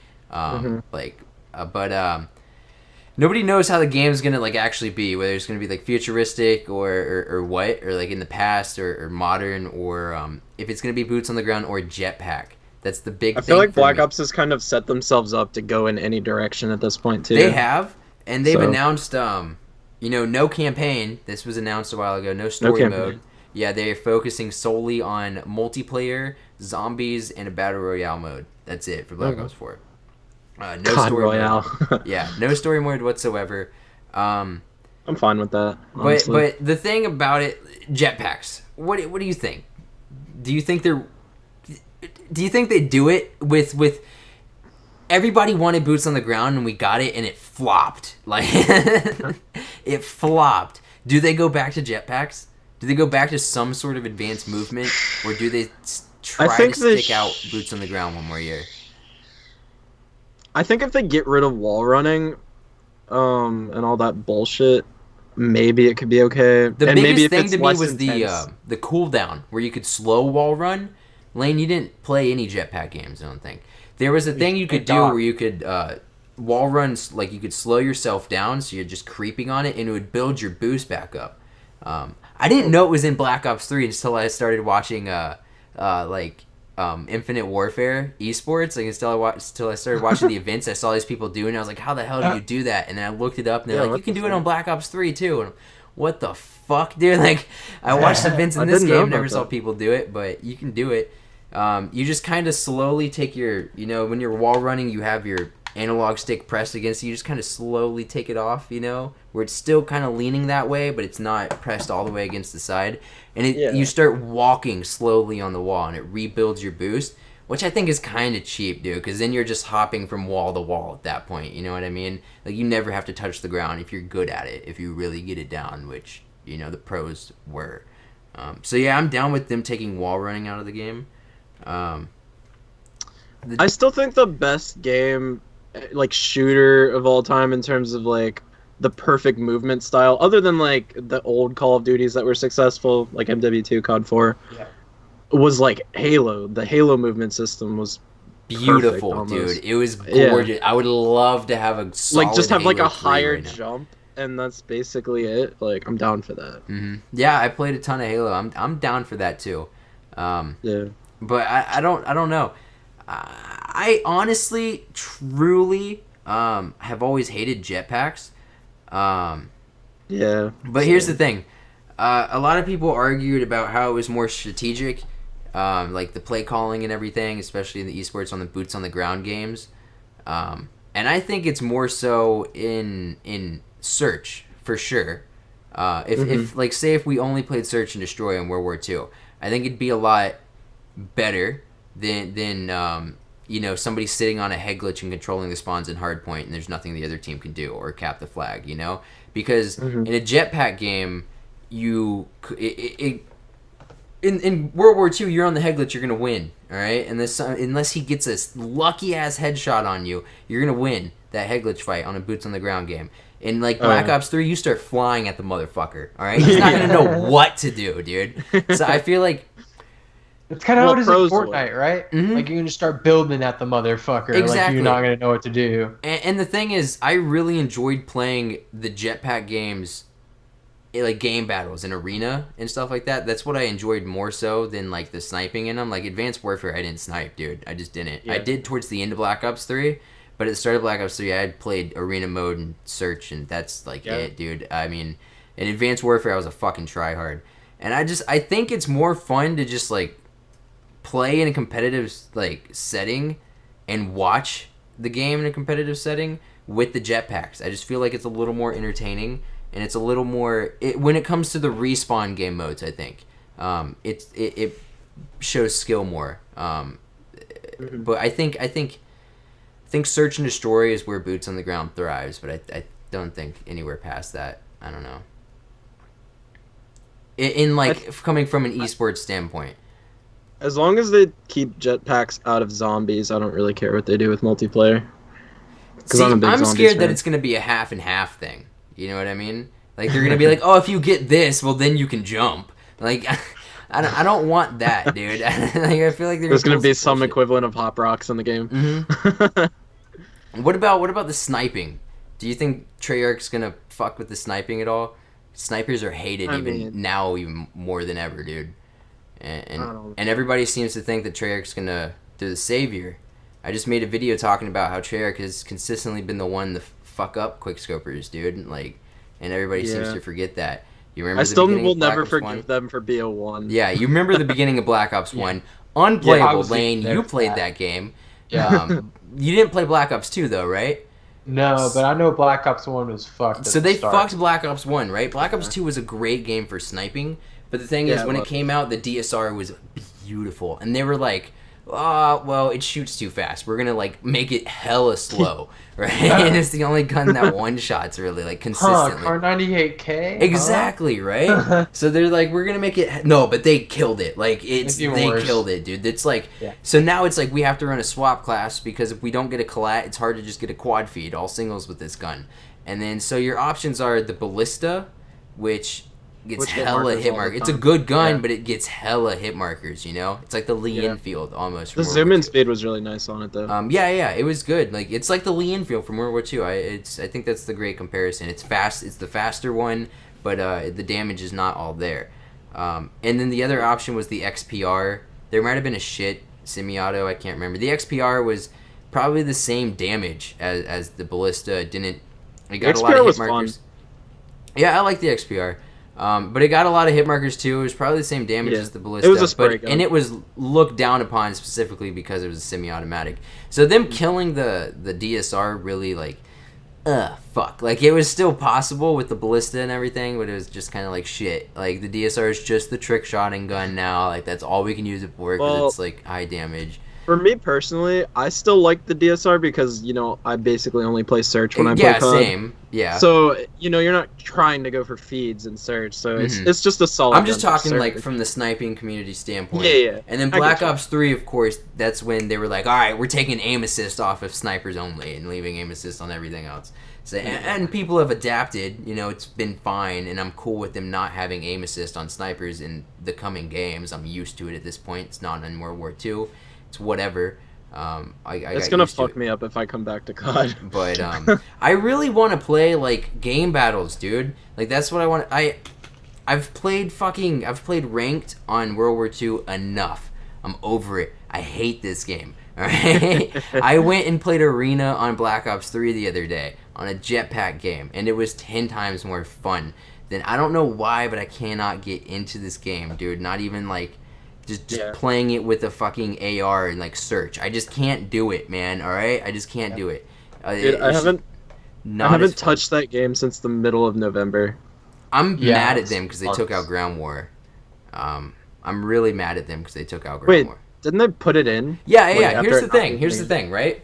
Nobody knows how the game's gonna like actually be, whether it's gonna be like futuristic or what, or like in the past or modern, or if it's gonna be boots on the ground or jetpack. That's the big thing. I feel like for Black me. Ops has kind of set themselves up to go in any direction at this point too. They have, and they've So- announced no campaign. This was announced a while ago. No story campaign. mode. Yeah, they're focusing solely on multiplayer, zombies, and a battle royale mode. That's it for Black Ops 4. No God story Royale. mode. Yeah, no story mode whatsoever. I'm fine with that. Honestly. But the thing about it, jetpacks. What do you think? Do you think they do it with everybody wanted boots on the ground and we got it and it flopped. Like it flopped. Do they go back to jetpacks? Do they go back to some sort of advanced movement, or do they try to stick out boots on the ground one more year? I think if they get rid of wall running, and all that bullshit, maybe it could be okay. The and biggest maybe if thing it's to me less was intense. the cooldown, where you could slow wall run. Lane, you didn't play any jetpack games, I don't think. There was a thing you could do where you could wall run, like you could slow yourself down, so you're just creeping on it, and it would build your boost back up. I didn't know it was in Black Ops 3 until I started watching Infinite Warfare esports. Like until I started watching the events, I saw these people doing it. I was like, how the hell do you do that? And then I looked it up, and they're like, you can do it on Black Ops 3 too. And what the fuck, dude? Like, I watched events in I this didn't know game, never about saw that. people do it, but you can do it. You just kind of slowly take your, when you're wall running, you have your analog stick pressed against it. You just kind of slowly take it off, where it's still kind of leaning that way, but it's not pressed all the way against the side. And you start walking slowly on the wall, and it rebuilds your boost, which I think is kind of cheap, dude, because then you're just hopping from wall to wall at that point. You know what I mean? Like, you never have to touch the ground if you're good at it, if you really get it down, which, the pros were. So, yeah, I'm down with them taking wall running out of the game. I still think the best game, like, shooter of all time in terms of, like, the perfect movement style, other than, like, the old Call of Duties that were successful, like MW2, COD 4. Yeah. was like Halo. The Halo movement system was Beautiful, perfect, dude. almost. It was Yeah. gorgeous. I would love to have a solid Like just have like Halo a 3 higher right now. jump, and that's basically it. Like I'm down for that. Yeah, I played a ton of Halo. I'm down for that too. Yeah. But I don't know. I honestly, truly, have always hated jetpacks. Yeah. But here's the thing. A lot of people argued about how it was more strategic, like the play calling and everything, especially in the esports on the boots on the ground games. And I think it's more so in search for sure. If like say if we only played search and destroy in World War II, I think it'd be a lot better than somebody sitting on a head glitch and controlling the spawns in hardpoint and there's nothing the other team can do or cap the flag, because in a jetpack game in World War II you're on the head glitch, you're gonna win, all right, and unless he gets a lucky ass headshot on you, you're gonna win that head glitch fight on a boots on the ground game. In like Black Ops 3, you start flying at the motherfucker, all right? He's not gonna know what to do, dude. So I feel like it's kind of how it is in pros Fortnite, right? Like you can just start building at the motherfucker. Like Exactly. you're not gonna know what to do. And the thing is, I really enjoyed playing the jetpack games, like game battles in arena and stuff like that. That's what I enjoyed more so than like the sniping in them. Like Advanced Warfare, I didn't snipe, dude. I just didn't. Yeah. I did towards the end of Black Ops 3, but at the start of Black Ops 3, I had played arena mode and search, and that's like it, dude. I mean, in Advanced Warfare, I was a fucking tryhard. And I think it's more fun to just like play in a competitive like setting and watch the game in a competitive setting with the jetpacks. I just feel like it's a little more entertaining, and it's a little more when it comes to the respawn game modes. I think it shows skill more. But I think search and destroy is where boots on the ground thrives. But I don't think anywhere past that. I don't know. Coming from an esports standpoint. As long as they keep jetpacks out of zombies, I don't really care what they do with multiplayer. See, I'm scared fan. that it's going to be a half and half thing. You know what I mean? Like they're going to be like, oh, if you get this, well, then you can jump. Like, I don't want that, dude. I feel like there's going to be some equivalent of hop rocks in the game. What about the sniping? Do you think Treyarch's going to fuck with the sniping at all? Snipers are hated even more than ever, dude. And everybody seems to think that Treyarch's going to do the savior. I just made a video talking about how Treyarch has consistently been the one to fuck up quickscopers, dude. And everybody seems to forget that. You remember? I still will never forgive them for BO1. Yeah, you remember the beginning of Black Ops 1. Unplayable, Lane. You played that game. Yeah. You didn't play Black Ops 2, though, right? No, but I know Black Ops 1 was fucked. So they fucked Black Ops 1, right? Black Ops 2 was a great game for sniping. But the thing is, when it came out, the DSR was beautiful. And they were like, oh, well, it shoots too fast. We're going to, make it hella slow, right? And it's the only gun that one-shots really, consistently. Car 98K? Exactly, right? So they're like, we're going to make it... No, but they killed it. They killed it, dude. It's So now it's we have to run a swap class because if we don't get a collat, it's hard to just get a quad feed, all singles with this gun. And then, so your options are the Ballista, which gets hella hit markers. It's a good gun, but it gets hella hit markers, It's like the Lee Enfield almost. The zoom-in speed was really nice on it, though. Yeah, it was good. It's like the Lee Enfield from World War II. I think that's the great comparison. It's fast. It's the faster one, but the damage is not all there. And then the other option was the XPR. There might have been a shit semi-auto. I can't remember. The XPR was probably the same damage as the Ballista. It got a lot of hit markers. Fun. Yeah, I like the XPR. But it got a lot of hit markers too. It was probably the same damage as the Ballista. It was a spray gun. And it was looked down upon specifically because it was a semi-automatic. So them killing the DSR really fuck. It was still possible with the Ballista and everything, but it was just kind of shit. The DSR is just the trick shotting gun now. That's all we can use it for because it's high damage. For me personally, I still like the DSR because, I basically only play search when I play COD. Yeah, same. Yeah. So, you're not trying to go for feeds and search, so it's just a solid. I'm just talking from the sniping community standpoint. Yeah. And then Black Ops 3, of course, that's when they were like, all right, we're taking aim assist off of snipers only and leaving aim assist on everything else. So, and people have adapted. You know, it's been fine, and I'm cool with them not having aim assist on snipers in the coming games. I'm used to it at this point. It's not in World War II. It's whatever. It's gonna fuck me up if I come back to COD. But I really want to play like game battles, dude. Like that's what I want. I've played ranked on World War II enough. I'm over it. I hate this game. All right. I went and played Arena on Black Ops 3 the other day on a jetpack game, and it was 10 times more fun. Then I don't know why, but I cannot get into this game, dude. Not even like just playing it with a fucking AR and like search. I just can't do it, man. All right, I just can't do it. Dude, I haven't touched that game since the middle of November. I'm mad at them because they took out Ground War. I'm really mad at them because they took out Ground War. Didn't they put it in? Yeah. Here's the thing, right?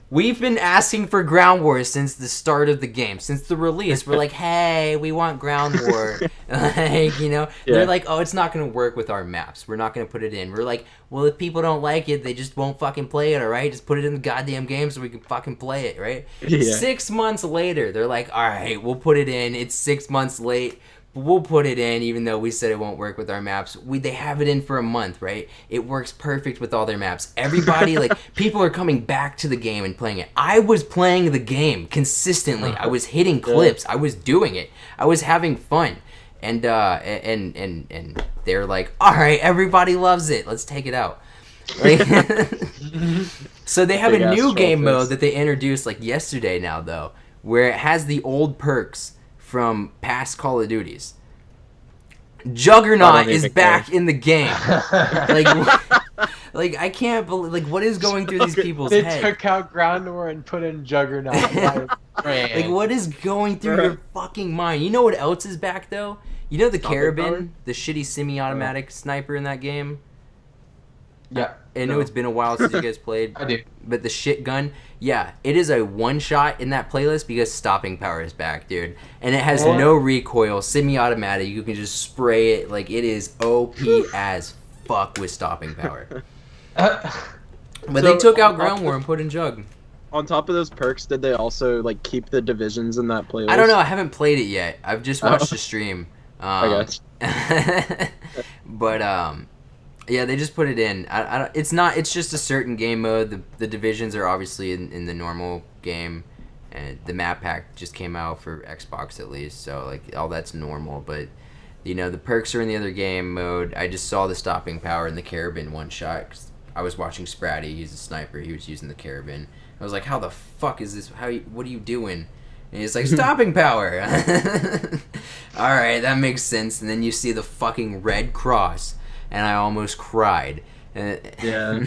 We've been asking for Ground War since the start of the game, since the release. We're like, hey, we want Ground War. Like, you know, they're like, oh, it's not going to work with our maps. We're not going to put it in. We're like, well, if people don't like it, they just won't fucking play it, all right? Just put it in the goddamn game so we can fucking play it, right? Yeah. 6 months later, they're like, all right, we'll put it in. It's 6 months late. We'll put it in, even though we said it won't work with our maps. They have it in for a month, right? It works perfect with all their maps. Everybody, like, people are coming back to the game and playing it. I was playing the game consistently. I was hitting clips. I was doing it. I was having fun. And they're like, all right, everybody loves it. Let's take it out. Like, so they have a new game mode that they introduced, like, yesterday now, though, where it has the old perks from past Call of Duties. Juggernaut is back in the game. like I can't believe, like, what is going through these people's heads? They took out Ground War and put in Juggernaut. Like, what is going through your fucking mind? You know what else is back though? You know the Carabin, the shitty semi-automatic sniper in that game? Yeah. I know it's been a while since you guys played. I do. But the shit gun, yeah, it is a one-shot in that playlist because stopping power is back, dude. And it has no recoil, semi-automatic. You can just spray it. Like, it is OP as fuck with stopping power. But they took out Ground War and put in Jug. On top of those perks, did they also, like, keep the divisions in that playlist? I don't know. I haven't played it yet. I've just watched the stream. I guess. But, yeah, they just put it in. It's just a certain game mode. The divisions are obviously in the normal game, and the map pack just came out for Xbox at least. So like all that's normal. But you know the perks are in the other game mode. I just saw the stopping power in the Carabin one shot. 'Cause I was watching Spratty. He's a sniper. He was using the Carabin. I was like, how the fuck is this? What are you doing? And he's like, stopping power. All right, that makes sense. And then you see the fucking red cross. And I almost cried. Yeah.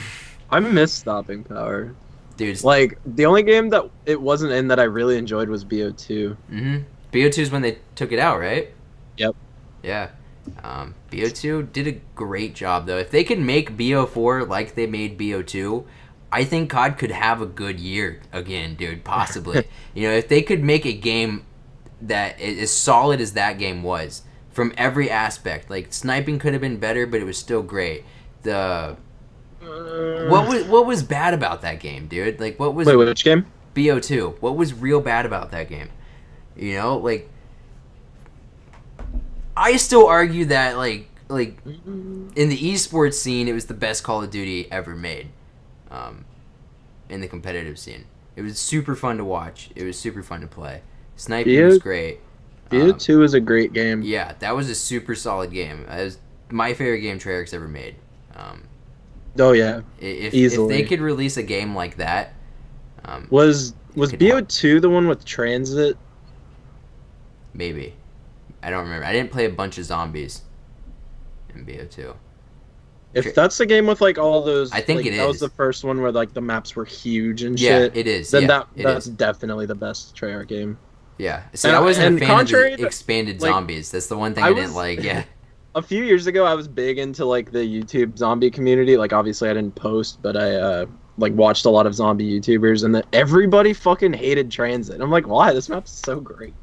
I miss stopping power. Dude. Like, the only game that it wasn't in that I really enjoyed was BO2. Mm-hmm. BO2 is when they took it out, right? Yep. Yeah. BO2 did a great job, though. If they could make BO4 like they made BO2, I think COD could have a good year again, dude. Possibly. You know, if they could make a game that is as solid as that game was. From every aspect, like sniping could have been better, but it was still great. What was bad about that game, dude? Like what was which game? BO2. What was real bad about that game? You know, like I still argue that like in the esports scene, it was the best Call of Duty ever made. In the competitive scene, it was super fun to watch. It was super fun to play. Sniping was great. BO2 is a great game. Yeah, that was a super solid game. It was my favorite game Treyarch's ever made. Oh yeah, easily. If they could release a game like that, was BO2 the one with Transit? Maybe, I don't remember. I didn't play a bunch of zombies in BO2. If that's the game with like all those, I think like, it that is. was the first one where like the maps were huge and shit. Yeah, it is. Then that's definitely the best Treyarch game. Yeah. See, I wasn't a fan of the expanded zombies. That's the one thing I didn't like. Yeah. A few years ago, I was big into like the YouTube zombie community. Like, obviously, I didn't post, but I like watched a lot of zombie YouTubers, and everybody fucking hated Transit. I'm like, why? This map's so great.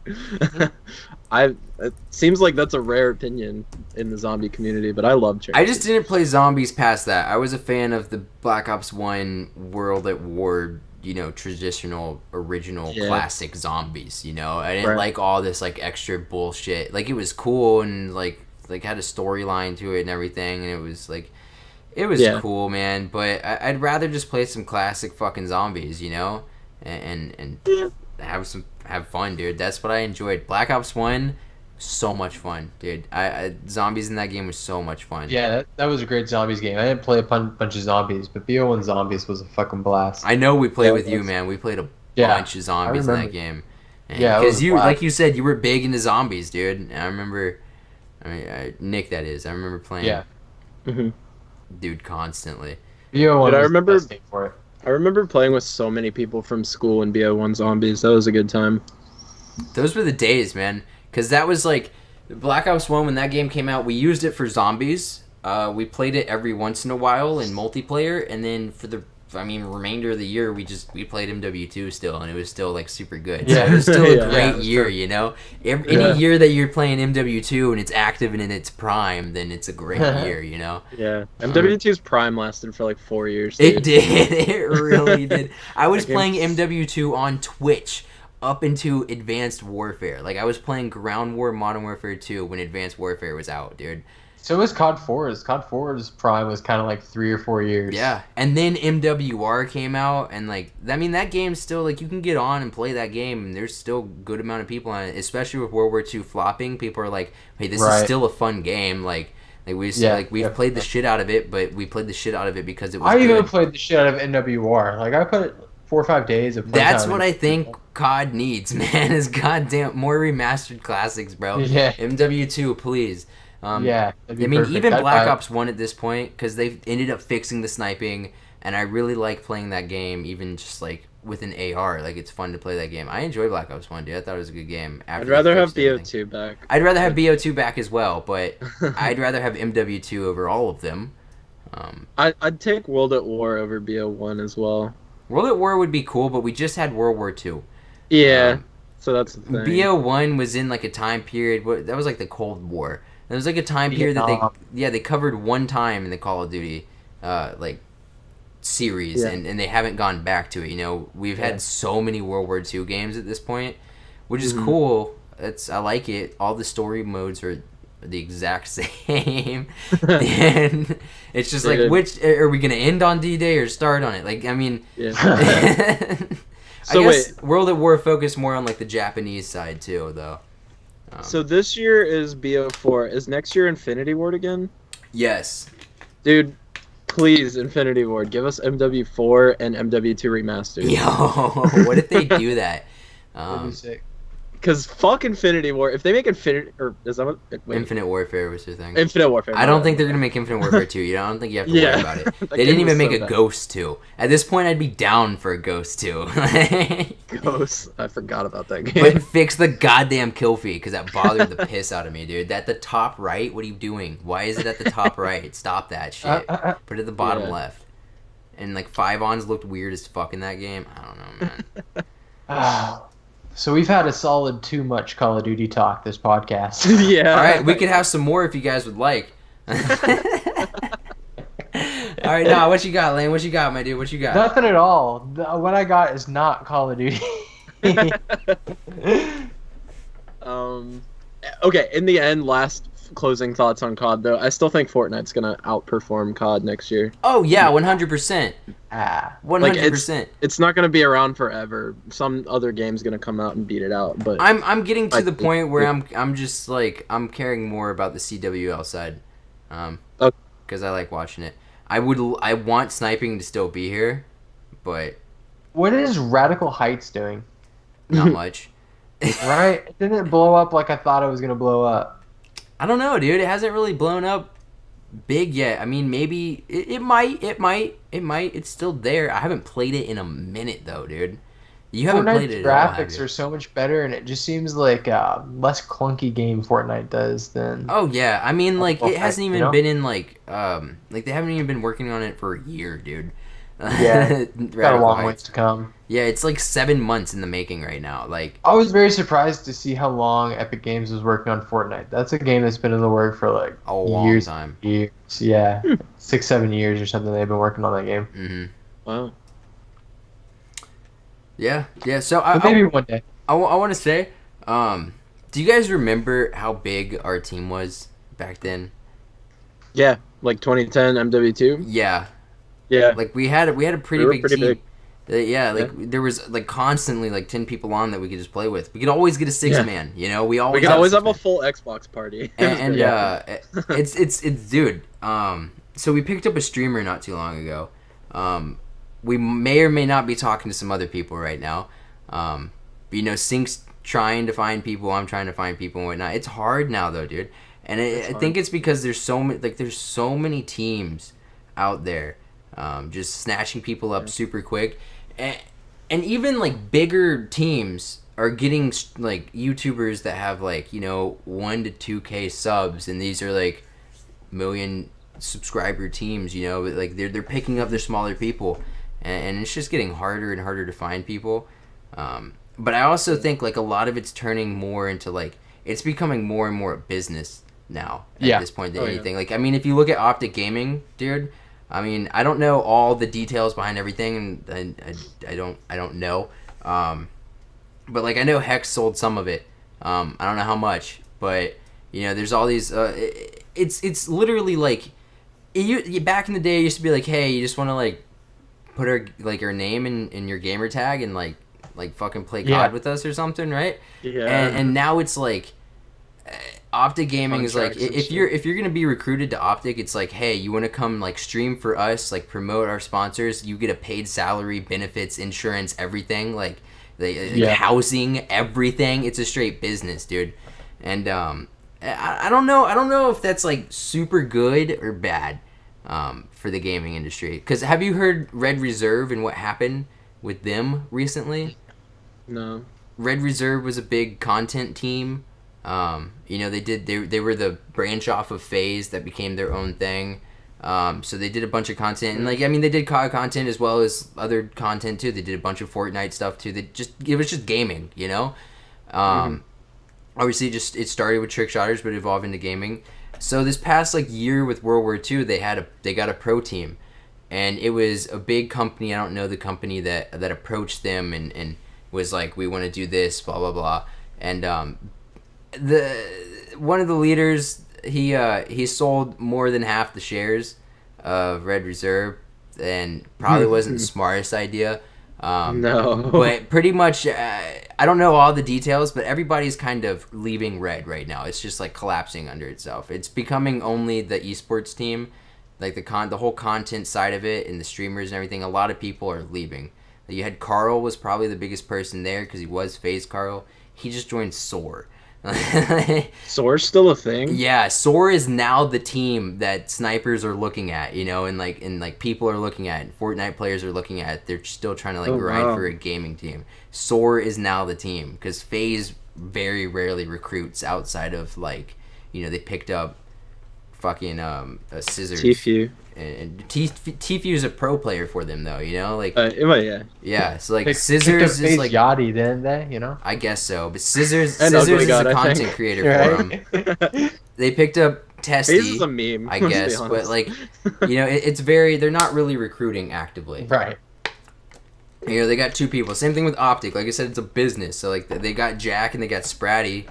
It seems like that's a rare opinion in the zombie community, but I love Transit. I just didn't play zombies past that. I was a fan of the Black Ops 1 World at War traditional, original, Yeah. classic zombies. I didn't Right. like all this like extra bullshit. Like it was cool and like had a storyline to it and everything, and it was like it was Yeah. cool, man. But I'd rather just play some classic fucking zombies, and Yeah. have fun, dude. That's what I enjoyed. Black Ops 1, so much fun, dude. Zombies in that game was so much fun. Yeah, that was a great zombies game. I didn't play a bunch of zombies, but BO1 Zombies was a fucking blast. I know we played Yeah, with it you, was. man. We played a Yeah, bunch of zombies in that remember. game. Yeah, it because was a you, blast. like you said, you were big into zombies, dude. And I remember, Nick, that is. I remember playing, Yeah. Mhm. dude, constantly. BO1 Dude, I was remember- the best game for it. I remember playing with so many people from school in BO1 Zombies. That was a good time. Those were the days, man. Because that was like Black Ops 1 when that game came out. We used it for zombies. We played it every once in a while in multiplayer, and then for the remainder of the year we played MW2 still, and it was still like super good. So Yeah. it was still a Yeah, great it was year, perfect. Any Yeah. year that you're playing MW2 and it's active and in its prime, then it's a great year, Yeah. MW2's prime lasted for like 4 years. It dude. did. It really did. I was That game- playing MW2 on Twitch up into Advanced Warfare. Like I was playing Ground War Modern Warfare 2 when Advanced Warfare was out, dude. So was COD 4's. COD 4's prime was kind of like 3 or 4 years. Yeah, and then MWR came out, and that game's still like you can get on and play that game, and there's still a good amount of people on it, especially with World War II flopping. People are like, "Hey, this is Right. still a fun game." We've Yeah. played the shit out of it, but we played the shit out of it because it was. I even good. played the shit out of NWR. Like I put 4 or 5 days of playtime That's what in- I think COD needs, man. Is goddamn more remastered classics, bro. Yeah. MW2, please. Yeah, that'd be I mean, perfect. even I'd Black buy it. Ops 1 at this point, because they've ended up fixing the sniping, and I really like playing that game, even just like with an AR. Like, it's fun to play that game. I enjoy Black Ops 1, dude. I thought it was a good game. I'd After rather they have fixed everything. BO2 back. I'd rather have BO2 back as well, but I'd rather have MW2 over all of them. I'd take World at War over BO1 as well. World at War would be cool, but we just had World War II. Yeah, so that's the thing. BO1 was in like a time period that was like the Cold War. There was like a time period that Vietnam. they covered one time in the Call of Duty series, Yeah. and they haven't gone back to it. We've Yeah. had so many World War II games at this point, which is Mhm. cool. I like it. All the story modes are the exact same, and it's just like, Dude. which are we gonna end on D-Day or start on it? Like, I mean. Yeah. I guess World at War focused more on like the Japanese side too, though. So this year is BO4. Is next year Infinity Ward again? Yes. Dude, please, Infinity Ward, give us MW4 and MW2 remastered. Yo, what if they do that? That'd be sick. Because fuck Infinity War. If they make Infinity... Or is that what... Wait. Infinite Warfare was the thing. Infinite Warfare. I don't think they're gonna make Infinite Warfare 2. I don't think you have to Yeah. worry about it. That They didn't game was even make so a bad. Ghost 2. At this point, I'd be down for a Ghost 2. Ghosts. I forgot about that game. But fix the goddamn kill feed, because that bothered the piss out of me, dude. At the top right, what are you doing? Why is it at the top right? Stop that shit. Put it at the bottom Yeah. left. And like 5-ons looked weird as fuck in that game. I don't know, man. So we've had a solid too much Call of Duty talk this podcast. Yeah. All right, we could have some more if you guys would like. All right, now what you got, Lane? What you got, my dude? What you got? Nothing at all. What I got is not Call of Duty. Okay, in the end, last closing thoughts on COD, though. I still think Fortnite's going to outperform COD next year. Oh yeah, 100%. Ah. 100%. It's not going to be around forever. Some other game's going to come out and beat it out. But I'm getting to I the think point where it- I'm just like I'm caring more about the CWL side, Okay. because I like watching it. I want sniping to still be here, but What is Radical Heights doing? not much. Right? It didn't blow up like I thought it was gonna blow up. I don't know, dude. It hasn't really blown up big yet. I mean, maybe it might. It's still there. I haven't played it in a minute though, dude. You haven't played Fortnite's it at all, have graphics you? are so much better, and it just seems like a less clunky game Fortnite does than. Oh yeah, I mean, like Well, it hasn't you even know? been in like they haven't even been working on it for a year, dude. Yeah, Got a Radical long ways Heights. to come. Yeah, it's like 7 months in the making right now. Like, I was very surprised to see how long Epic Games was working on Fortnite. That's a game that's been in the work for like a long years. time. Years, yeah, 6-7 years or something. They've been working on that game. Hmm. wow. Yeah, yeah. So But maybe one day. I want to say, do you guys remember how big our team was back then? Yeah, like 2010 MW2. Yeah, Yeah, like we had a we pretty were big pretty team. big. Yeah, Yeah, like there was like constantly like 10 people on that we could just play with. We could always get a six yeah. man. You know, we We always could had a always six have a man. full Xbox party. It was And great. Yeah. it's dude. So we picked up a streamer not too long ago. We may or may not be talking to some other people right now. But, you know, Sync's trying to find people. I'm trying to find people and whatnot. It's hard now though, dude. And It's I hard. think it's because there's so many teams out there, just snatching people up super quick, and even like bigger teams are getting like YouTubers that have like, you know, 1 to 2K subs, and these are like million subscriber teams. You know, like they're picking up their smaller people, and it's just getting harder and harder to find people. But I also think like a lot of it's turning more into like it's becoming more and more a business now at Yeah. this point than Oh, yeah. anything. Like I mean, if you look at Optic Gaming, dude. I mean, I don't know all the details behind everything, and I don't know. But like I know Hex sold some of it. I don't know how much, but you know, there's all these. It's literally like back in the day, it used to be like, hey, you just want to like put her name in your gamer tag and like fucking play COD Yeah. with us or something, right? Yeah. And now it's like Optic Gaming is like Contracts and if you're gonna be recruited to Optic, it's like, hey, you want to come like stream for us, like promote our sponsors, you get a paid salary, benefits, insurance, everything, like Yeah. housing, everything. It's a straight business, dude. And I don't know if that's like super good or bad for the gaming industry. Because have you heard Red Reserve and what happened with them recently? No. Red Reserve was a big content team. You know, they were the branch off of FaZe that became their own thing. So they did a bunch of content, and like I mean, they did COD content as well as other content too. They did a bunch of Fortnite stuff too. It was just gaming, you know. Obviously, it started with trick shotters, but evolved into gaming. So this past like year with World War II, they got a pro team, and it was a big company. I don't know the company that approached them and was like, we want to do this, blah blah blah, and one of the leaders, he sold more than half the shares of Red Reserve, and probably wasn't the smartest idea. No. But pretty much, I don't know all the details, but everybody's kind of leaving Red right now. It's just like collapsing under itself. It's becoming only the esports team, like the whole content side of it and the streamers and everything. A lot of people are leaving. You had Carl was probably the biggest person there because he was FaZe Carl. He just joined Soar. Sour's still a thing? Yeah, Soar is now the team that snipers are looking at, you know, and like people are looking at, and Fortnite players are looking at. They're still trying to like grind wow. for a gaming team. Soar is now the team because FaZe very rarely recruits outside of like, you know, they picked up fucking Scissors. Tfue. And Tfue is a pro player for them though, you know, like Well, yeah. yeah. So like They Scissors picked is up like Yachty, didn't they? You know. I guess so, but Scissors And Ugly is God, a I content think. creator for them. They picked up Testy. FaZe is a meme. I let's be guess, but honest. like, you know, they're not really recruiting actively. Right. You know, they got two people. Same thing with Optic. Like I said, it's a business. So like, they got Jack and they got Spratty,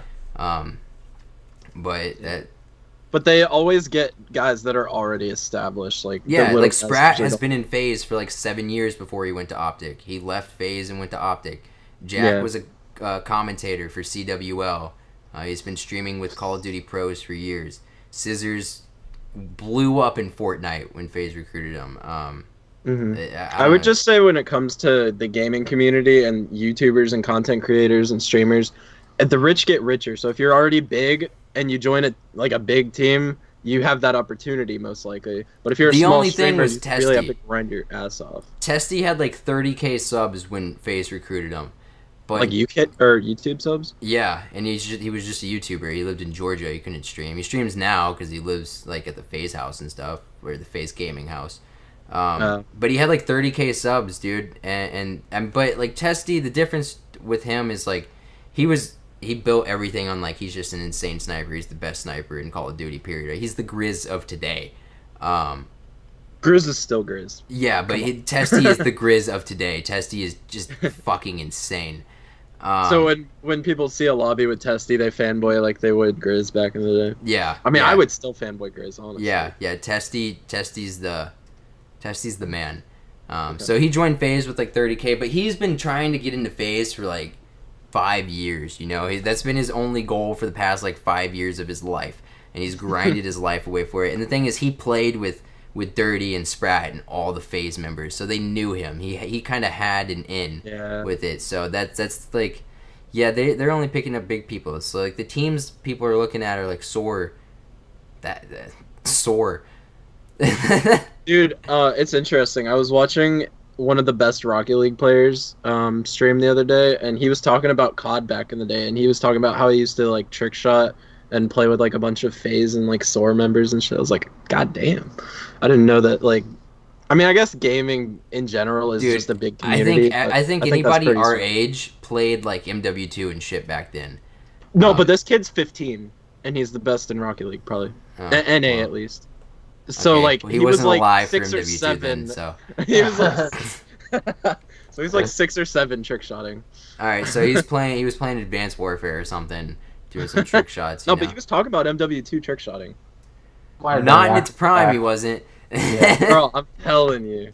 But they always get guys that are already established. Like the yeah, little like guys Sprat usually has don't- been in FaZe for like 7 years before he went to Optic. He left FaZe and went to Optic. Jack Yeah. was a commentator for CWL. He's been streaming with Call of Duty Pros for years. Scissors blew up in Fortnite when FaZe recruited him. I would just say when it comes to the gaming community and YouTubers and content creators and streamers, the rich get richer. So if you're already big and you join a big team, you have that opportunity most likely. But if you're a The small only thing streamer, was you really have Testy. to grind your ass off. Testy had like 30K subs when FaZe recruited him. But Like YouTube subs. yeah, and he was just a YouTuber. He lived in Georgia. He couldn't stream. He streams now because he lives like at the FaZe house and stuff, or the FaZe gaming house. But he had like 30K subs, dude. And but like Testy, the difference with him is like he built everything on like he's just an insane sniper. He's the best sniper in Call of Duty. Period. He's the Grizz of today. Grizz is still Grizz. Yeah, but Testy is the Grizz of today. Testy is just fucking insane. So when people see a lobby with Testy, they fanboy like they would Grizz back in the day. Yeah. I mean, yeah. I would still fanboy Grizz, honestly. Yeah. Testy's the man. So he joined FaZe with like 30K, but he's been trying to get into FaZe for like 5 years. You know, that's been his only goal for the past like 5 years of his life, and he's grinded his life away for it. And the thing is, he played with Dirty and Sprat and all the FaZe members, so they knew him. He kind of had an in with it. So that's like, yeah, they're only picking up big people. So like the teams people are looking at are like Soar. That Soar. Dude, it's interesting. I was watching one of the best Rocket League players stream the other day, and he was talking about COD back in the day, and he was talking about how he used to like trick shot and play with like a bunch of FaZe and like SOAR members and shit. I was like, god damn. I didn't know that. Like, I mean, I guess gaming in general is just a big community. I think anybody our age played like MW2 and shit back then. No, but this kid's 15, and he's the best in Rocket League, probably. NA at least. So okay. like well, he was like alive 6 for or MW2 7. Then, so he was like, so he's like 6 or 7 trick shotting. All right, so he was playing Advanced Warfare or something, doing some trick shots. No, but he was talking about MW2 trick shotting. Not in its prime, he wasn't. Yeah, girl, I'm telling you,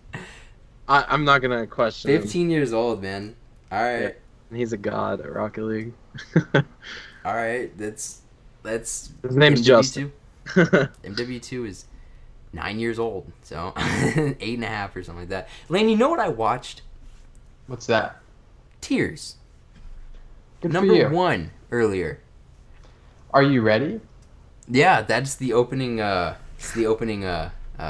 I'm not gonna question. 15 years old, man. All right, yeah, he's a god at Rocket League. All right, that's his name's MW2. Justin. MW2 is 9 years old, so 8.5 or something like that. Lane, you know what I watched? What's that? Tears. Good Number for you. 1 earlier. Are you ready? Yeah, that's the opening.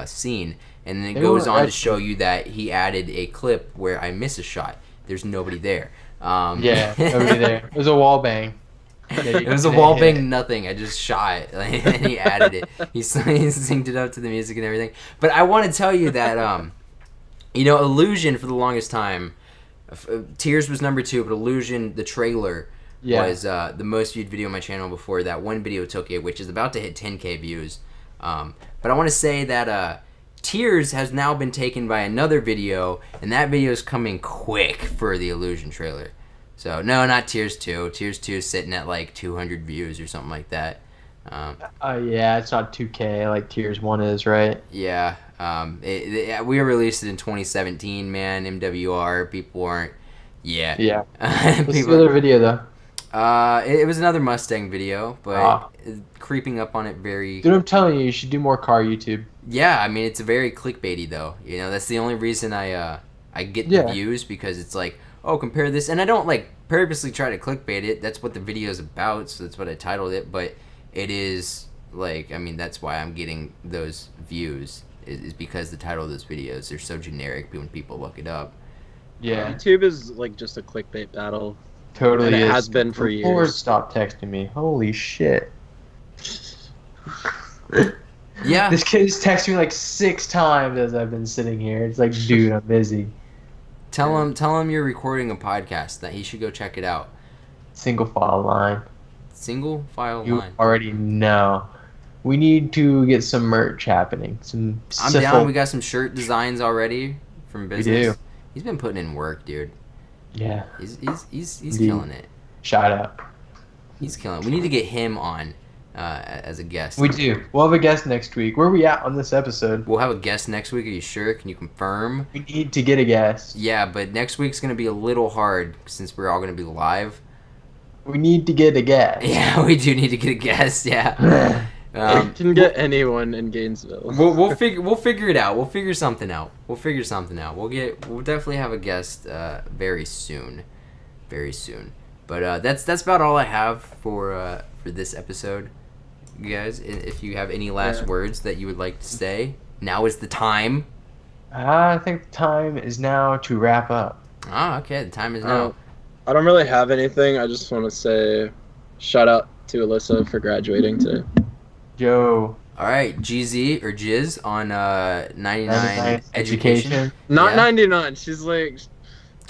Scene, and then it goes on to show you that he added a clip where I miss a shot. There's nobody there. Yeah, nobody there. It was a wall bang. It was a wall bang, nothing. I just shot it, and he added it. He synced it up to the music and everything. But I want to tell you that, Illusion for the longest time, Tears was number 2, but Illusion, the trailer, was the most viewed video on my channel before that one video took it, which is about to hit 10K views. But I want to say that Tears has now been taken by another video, and that video is coming quick for the Illusion trailer. So, no, not Tears 2. Tears 2 is sitting at like 200 views or something like that. Yeah, it's not 2K like Tears 1 is, right? Yeah. We released it in 2017, man. MWR. People aren't... Yeah. Yeah. What's the other video, though? It was another Mustang video, but creeping up on it very... Dude, I'm telling you should do more car YouTube. Yeah, I mean, it's very clickbaity, though. You know, that's the only reason I get the views, because it's like, oh, compare this. And I don't, like, purposely try to clickbait it. That's what the video's about, so that's what I titled it. But it is, like, I mean, that's why I'm getting those views, is because the title of those videos are so generic when people look it up. Yeah. YouTube is, like, just a clickbait battle. Totally and it is. has been for years. Ford stopped texting me. Holy shit. Yeah. This kid's texted me like 6 times as I've been sitting here. It's like, dude, I'm busy. Tell him you're recording a podcast, that he should go check it out. Single file line. Single file You line. already know. We need to get some merch happening. I'm down. We got some shirt designs already from business. We do. He's been putting in work, dude. Yeah. He's killing it. Shout out. He's killing it. We need to get him on as a guest. We do. We'll have a guest next week. Where are we at on this episode? We'll have a guest next week. Are you sure? Can you confirm? We need to get a guest. Yeah, but next week's going to be a little hard since we're all going to be live. We need to get a guest. Yeah, we do need to get a guest, yeah. You can get anyone in Gainesville. We'll figure it out. We'll figure something out. We'll definitely have a guest very soon. Very soon. But that's about all I have for this episode. You guys, if you have any last words that you would like to say, now is the time. I think the time is now to wrap up. Ah, okay. The time is now. I don't really have anything. I just want to say shout out to Alyssa for graduating today. Joe. All right, GZ or Jizz on 99 education. Not 99. She's like,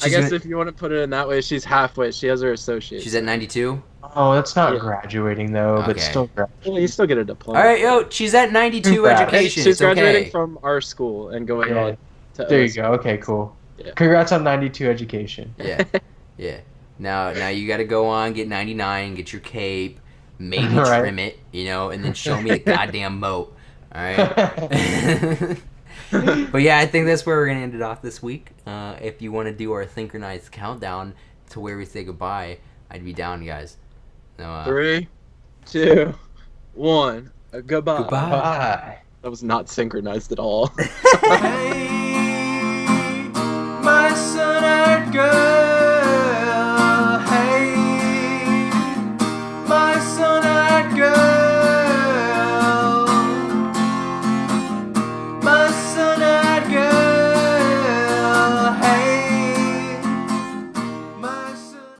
I guess gonna, if you want to put it in that way, she's halfway. She has her associate. She's at 92. Oh, that's not Yeah. graduating though, but Okay. still. Well, you still get a diploma. All right, yo, she's at 92 Congrats. And education. she's It's graduating okay. from our school and going Yeah. on to There you OSU. go. Okay, cool. Yeah. Congrats on 92 education. Yeah, yeah. Now you got to go on, get 99, get your cape, maybe Right. trim it, and then show me the goddamn moat. All right. But yeah, I think that's where we're gonna end it off this week. If you want to do our synchronized countdown to where we say goodbye, I'd be down, guys. So, 3, 2, 1. Goodbye. Goodbye. Bye. That was not synchronized at all. Bye.